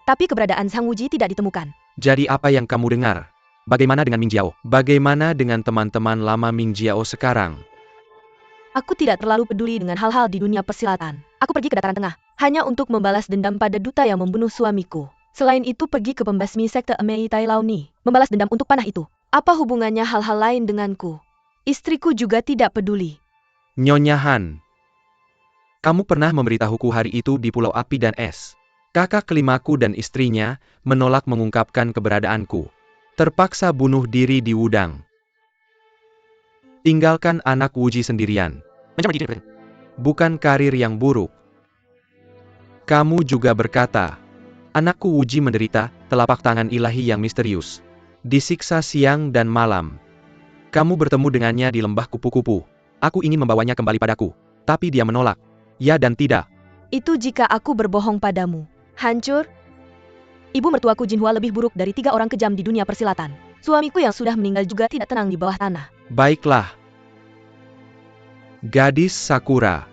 Tapi keberadaan Sang Wuji tidak ditemukan. Jadi apa yang kamu dengar? Bagaimana dengan Ming Jiao? Bagaimana dengan teman-teman lama Ming Jiao sekarang? Aku tidak terlalu peduli dengan hal-hal di dunia persilatan. Aku pergi ke dataran tengah, hanya untuk membalas dendam pada duta yang membunuh suamiku. Selain itu pergi ke pembasmi sekte Emei Tai Laoni, membalas dendam untuk panah itu. Apa hubungannya hal-hal lain denganku? Istriku juga tidak peduli. Nyonya Han, kamu pernah memberitahuku hari itu di Pulau Api dan Es. Kakak kelimaku dan istrinya menolak mengungkapkan keberadaanku. Terpaksa bunuh diri di Wudang. Tinggalkan anak Wuji sendirian. Bukan karir yang buruk. Kamu juga berkata, anakku Wuji menderita telapak tangan ilahi yang misterius. Disiksa siang dan malam. Kamu bertemu dengannya di lembah kupu-kupu. Aku ingin membawanya kembali padaku. Tapi dia menolak. Ya dan tidak. Itu jika aku berbohong padamu. Hancur? Ibu mertuaku Jinhua lebih buruk dari 3 orang kejam di dunia persilatan. Suamiku yang sudah meninggal juga tidak tenang di bawah tanah. Baiklah. Gadis Sakura.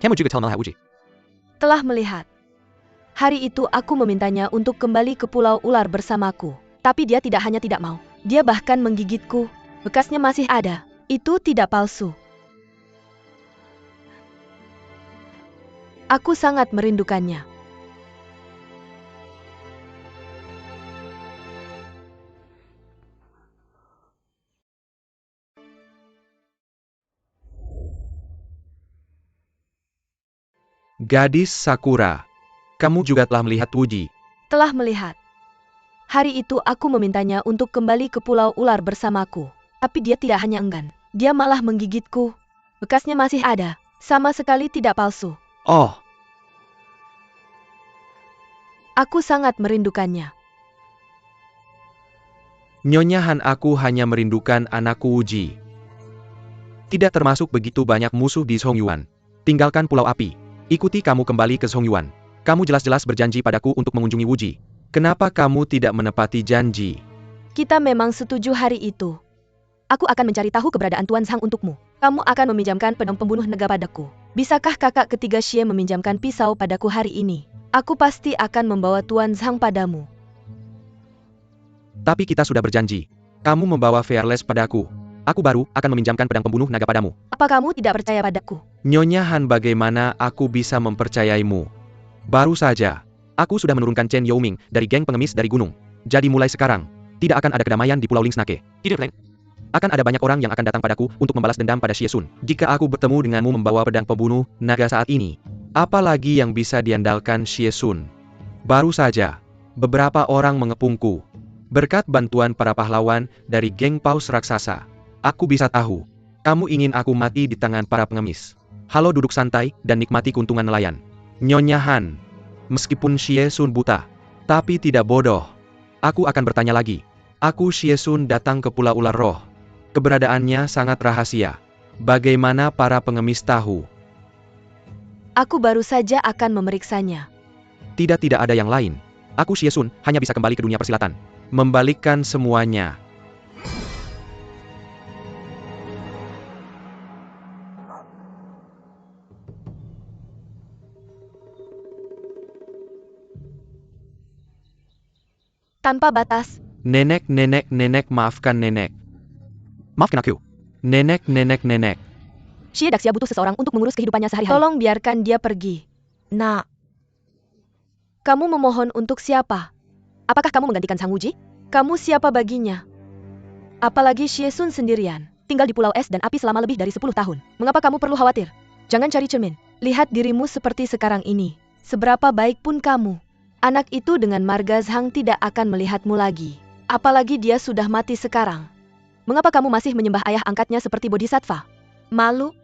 Kamu juga tahu Wuji. Telah melihat. Hari itu aku memintanya untuk kembali ke Pulau Ular bersamaku. Tapi dia tidak hanya tidak mau. Dia bahkan menggigitku. Bekasnya masih ada. Itu tidak palsu. Aku sangat merindukannya. Gadis Sakura. Kamu juga telah melihat Wuji. Telah melihat. Hari itu aku memintanya untuk kembali ke Pulau Ular bersamaku. Tapi dia tidak hanya enggan. Dia malah menggigitku. Bekasnya masih ada. Sama sekali tidak palsu. Oh, Aku sangat merindukannya. Nyonya Han, aku hanya merindukan anakku Wuji. Tidak termasuk begitu banyak musuh di Songyuan. Tinggalkan Pulau Api. Ikuti kamu kembali ke Songyuan. Kamu jelas-jelas berjanji padaku untuk mengunjungi Wuji. Kenapa kamu tidak menepati janji? Kita memang setuju hari itu. Aku akan mencari tahu keberadaan Tuan Zhang untukmu. Kamu akan meminjamkan pedang pembunuh naga padaku. Bisakah kakak ketiga Xie meminjamkan pisau padaku hari ini? Aku pasti akan membawa Tuan Zhang padamu. Tapi kita sudah berjanji. Kamu membawa Fearless padaku. Aku baru akan meminjamkan pedang pembunuh naga padamu. Apa kamu tidak percaya padaku? Nyonya Han, bagaimana aku bisa mempercayaimu? Baru saja, aku sudah menurunkan Chen Youming dari geng pengemis dari gunung. Jadi mulai sekarang, tidak akan ada kedamaian di Pulau Lingsnake. Akan ada banyak orang yang akan datang padaku untuk membalas dendam pada Xie Sun. Jika aku bertemu denganmu membawa pedang pembunuh naga saat ini, apalagi yang bisa diandalkan Xie Sun? Baru saja, beberapa orang mengepungku. Berkat bantuan para pahlawan dari geng paus raksasa, aku bisa tahu, kamu ingin aku mati di tangan para pengemis. Halo, duduk santai dan nikmati keuntungan nelayan. Nyonya Han, meskipun Xie Sun buta, tapi tidak bodoh. Aku akan bertanya lagi. Aku Xie Sun datang ke Pulau Ular Roh. Keberadaannya sangat rahasia. Bagaimana para pengemis tahu? Aku baru saja akan memeriksanya. Tidak ada yang lain. Aku Xie Sun hanya bisa kembali ke dunia persilatan. Membalikkan semuanya. Tanpa batas. Nenek, maafkan nenek. Maafkan aku. Nenek. Xie Daxia butuh seseorang untuk mengurus kehidupannya sehari-hari. Tolong biarkan dia pergi. Nak, kamu memohon untuk siapa? Apakah kamu menggantikan Sang Wuji? Kamu siapa baginya? Apalagi Xie Sun sendirian, tinggal di Pulau Es dan Api selama lebih dari 10 tahun. Mengapa kamu perlu khawatir? Jangan cari cermin. Lihat dirimu seperti sekarang ini. Seberapa baik pun kamu, anak itu dengan marga Zhang tidak akan melihatmu lagi. Apalagi dia sudah mati sekarang. Mengapa kamu masih menyembah ayah angkatnya seperti bodhisattva? Malu?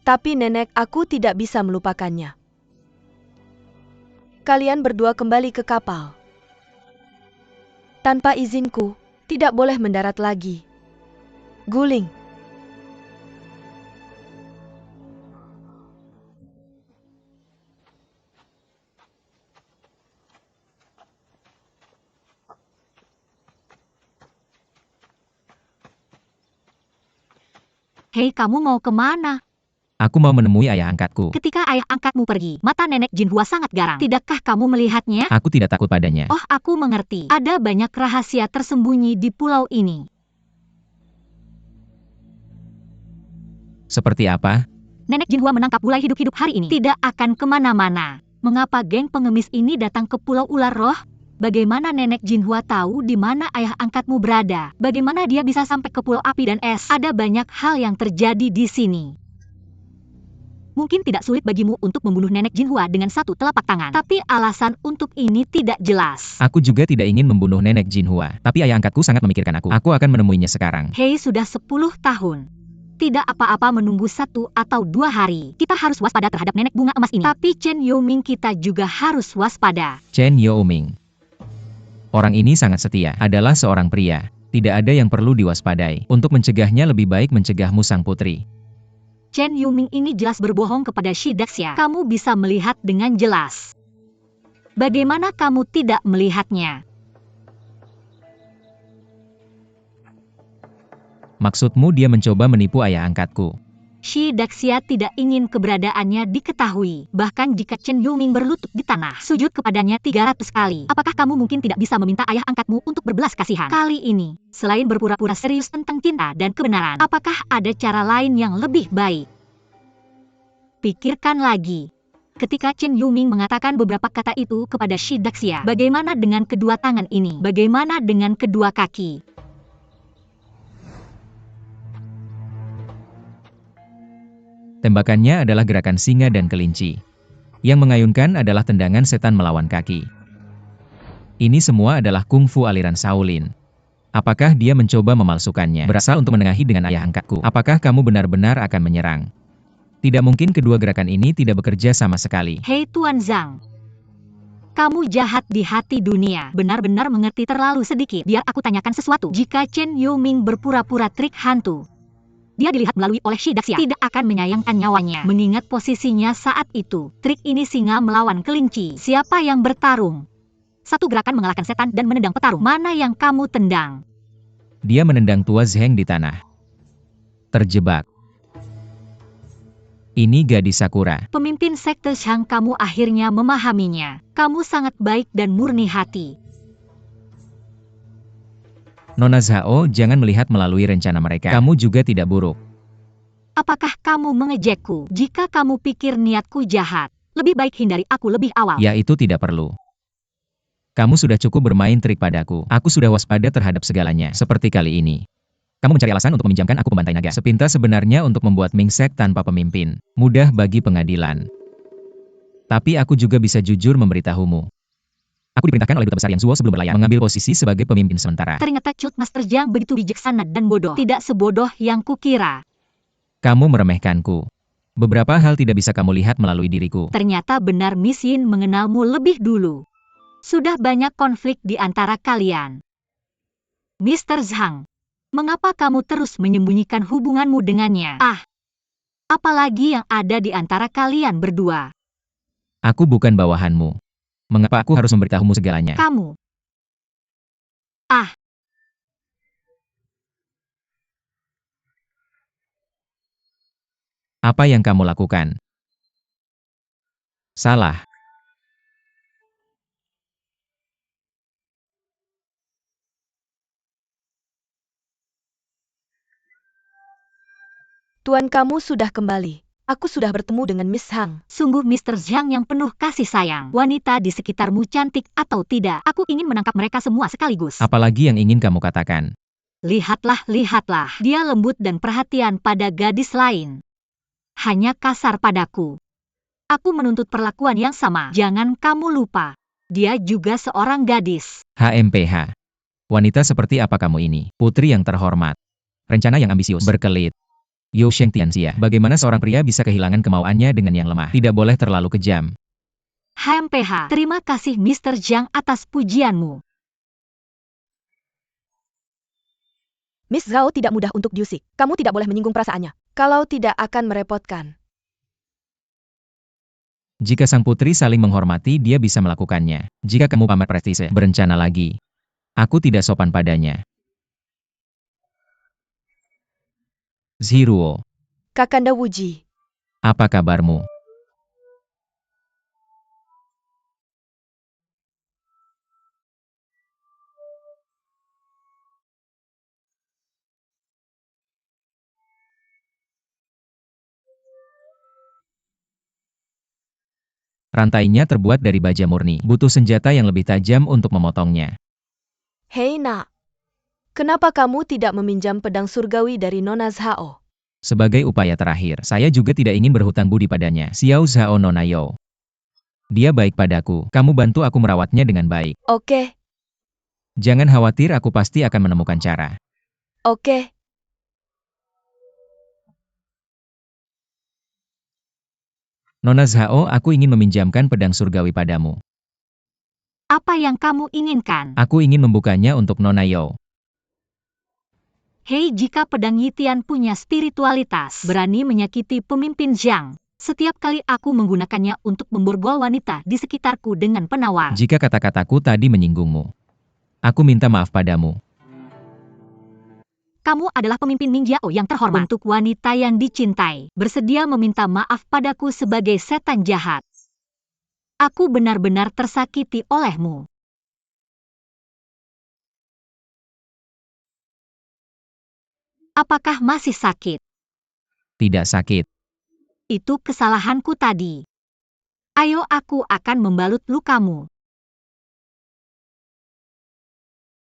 Tapi nenek, aku tidak bisa melupakannya. Kalian berdua kembali ke kapal. Tanpa izinku, tidak boleh mendarat lagi. Guling. Hei, kamu mau kemana? Aku mau menemui ayah angkatku. Ketika ayah angkatmu pergi, mata nenek Jinhua sangat garang. Tidakkah kamu melihatnya? Aku tidak takut padanya. Oh, aku mengerti. Ada banyak rahasia tersembunyi di pulau ini. Seperti apa? Nenek Jinhua menangkap bulai hidup-hidup hari ini. Tidak akan kemana-mana. Mengapa geng pengemis ini datang ke Pulau Ular Roh? Bagaimana nenek Jinhua tahu di mana ayah angkatmu berada? Bagaimana dia bisa sampai ke Pulau Api dan Es? Ada banyak hal yang terjadi di sini. Mungkin tidak sulit bagimu untuk membunuh nenek Jinhua dengan satu telapak tangan. Tapi alasan untuk ini tidak jelas. Aku juga tidak ingin membunuh nenek Jinhua. Tapi ayah angkatku sangat memikirkan aku. Aku akan menemuinya sekarang. Hei, sudah 10 tahun. Tidak apa-apa menunggu 1 atau 2 hari. Kita harus waspada terhadap nenek bunga emas ini. Tapi Chen Youming kita juga harus waspada. Chen Youming. Orang ini sangat setia. Adalah seorang pria. Tidak ada yang perlu diwaspadai. Untuk mencegahnya lebih baik mencegahmu sang putri. Chen Youming ini jelas berbohong kepada Xie Daxia. Kamu bisa melihat dengan jelas. Bagaimana kamu tidak melihatnya? Maksudmu dia mencoba menipu ayah angkatku. Xie Daxia tidak ingin keberadaannya diketahui. Bahkan jika Chen Youming berlutut di tanah, sujud kepadanya 300 kali. Apakah kamu mungkin tidak bisa meminta ayah angkatmu untuk berbelas kasihan? Kali ini, selain berpura-pura serius tentang cinta dan kebenaran, apakah ada cara lain yang lebih baik? Pikirkan lagi. Ketika Chen Youming mengatakan beberapa kata itu kepada Xie Daxia, bagaimana dengan kedua tangan ini? Bagaimana dengan kedua kaki? Tembakannya adalah gerakan singa dan kelinci. Yang mengayunkan adalah tendangan setan melawan kaki. Ini semua adalah kungfu aliran Shaolin. Apakah dia mencoba memalsukannya? Berasal untuk menengahi dengan ayah angkatku. Apakah kamu benar-benar akan menyerang? Tidak mungkin kedua gerakan ini tidak bekerja sama sekali. Hei Tuan Zhang. Kamu jahat di hati dunia. Benar-benar mengerti terlalu sedikit. Biar aku tanyakan sesuatu. Jika Chen Youming berpura-pura trik hantu, dia dilihat melalui oleh Xie Daxia, tidak akan menyayangkan nyawanya. Mengingat posisinya saat itu, trik ini singa melawan kelinci. Siapa yang bertarung? Satu gerakan mengalahkan setan dan menendang petarung. Mana yang kamu tendang? Dia menendang Tua Zheng di tanah. Terjebak. Ini gadis Sakura. Pemimpin sekte Shang, kamu akhirnya memahaminya. Kamu sangat baik dan murni hati. Nona Zhao, jangan melihat melalui rencana mereka. Kamu juga tidak buruk. Apakah kamu mengejekku? Jika kamu pikir niatku jahat, lebih baik hindari aku lebih awal. Ya, itu tidak perlu. Kamu sudah cukup bermain trik padaku. Aku sudah waspada terhadap segalanya. Seperti kali ini. Kamu mencari alasan untuk meminjamkan aku pembantai naga. Sepintas sebenarnya untuk membuat Mingsek tanpa pemimpin. Mudah bagi pengadilan. Tapi aku juga bisa jujur memberitahumu. Aku diperintahkan oleh Duta Besar Yang Zuo sebelum berlayar mengambil posisi sebagai pemimpin sementara. Ternyata Cult Master Jiang begitu bijaksana dan bodoh. Tidak sebodoh yang kukira. Kamu meremehkanku. Beberapa hal tidak bisa kamu lihat melalui diriku. Ternyata benar Miss Yin mengenalmu lebih dulu. Sudah banyak konflik di antara kalian. Mr. Zhang, mengapa kamu terus menyembunyikan hubunganmu dengannya? Apalagi yang ada di antara kalian berdua. Aku bukan bawahanmu. Mengapa aku harus memberitahumu segalanya? Kamu. Apa yang kamu lakukan? Salah. Tuan kamu sudah kembali. Aku sudah bertemu dengan Miss Hang. Sungguh Mr. Zhang yang penuh kasih sayang. Wanita di sekitarmu cantik atau tidak, aku ingin menangkap mereka semua sekaligus. Apalagi yang ingin kamu katakan? Lihatlah, lihatlah. Dia lembut dan perhatian pada gadis lain. Hanya kasar padaku. Aku menuntut perlakuan yang sama. Jangan kamu lupa. Dia juga seorang gadis. HMPH. Wanita seperti apa kamu ini? Putri yang terhormat. Rencana yang ambisius. Berkelit. Yu Sheng Tianxia. Bagaimana seorang pria bisa kehilangan kemauannya dengan yang lemah? Tidak boleh terlalu kejam. HMPH. Terima kasih Mr. Zhang atas pujianmu. Miss Zhao tidak mudah untuk diusik. Kamu tidak boleh menyinggung perasaannya. Kalau tidak akan merepotkan. Jika sang putri saling menghormati, dia bisa melakukannya. Jika kamu pamer prestise, berencana lagi. Aku tidak sopan padanya. Ziruo, Kakanda Wuji. apa kabarmu? Rantainya terbuat dari baja murni. Butuh senjata yang lebih tajam untuk memotongnya. Hei nak. Kenapa kamu tidak meminjam pedang surgawi dari Nona Zhao? Sebagai upaya terakhir, saya juga tidak ingin berhutang budi padanya. Xiao Zhao Nonayo. Dia baik padaku. Kamu bantu aku merawatnya dengan baik. Oke, Jangan khawatir, aku pasti akan menemukan cara. oke. Nona Zhao, aku ingin meminjamkan pedang surgawi padamu. Apa yang kamu inginkan? Aku ingin membukanya untuk Nona Yo. Hei, jika pedang Yitian punya spiritualitas, berani menyakiti pemimpin Zhang. Setiap kali aku menggunakannya untuk memborgol wanita di sekitarku dengan penawar. Jika kata-kataku tadi menyinggungmu, aku minta maaf padamu. Kamu adalah pemimpin Minjiao yang terhormat. Untuk wanita yang dicintai, bersedia meminta maaf padaku sebagai setan jahat. Aku benar-benar tersakiti olehmu. Apakah masih sakit? Tidak sakit. Itu kesalahanku tadi. Ayo, aku akan membalut lukamu.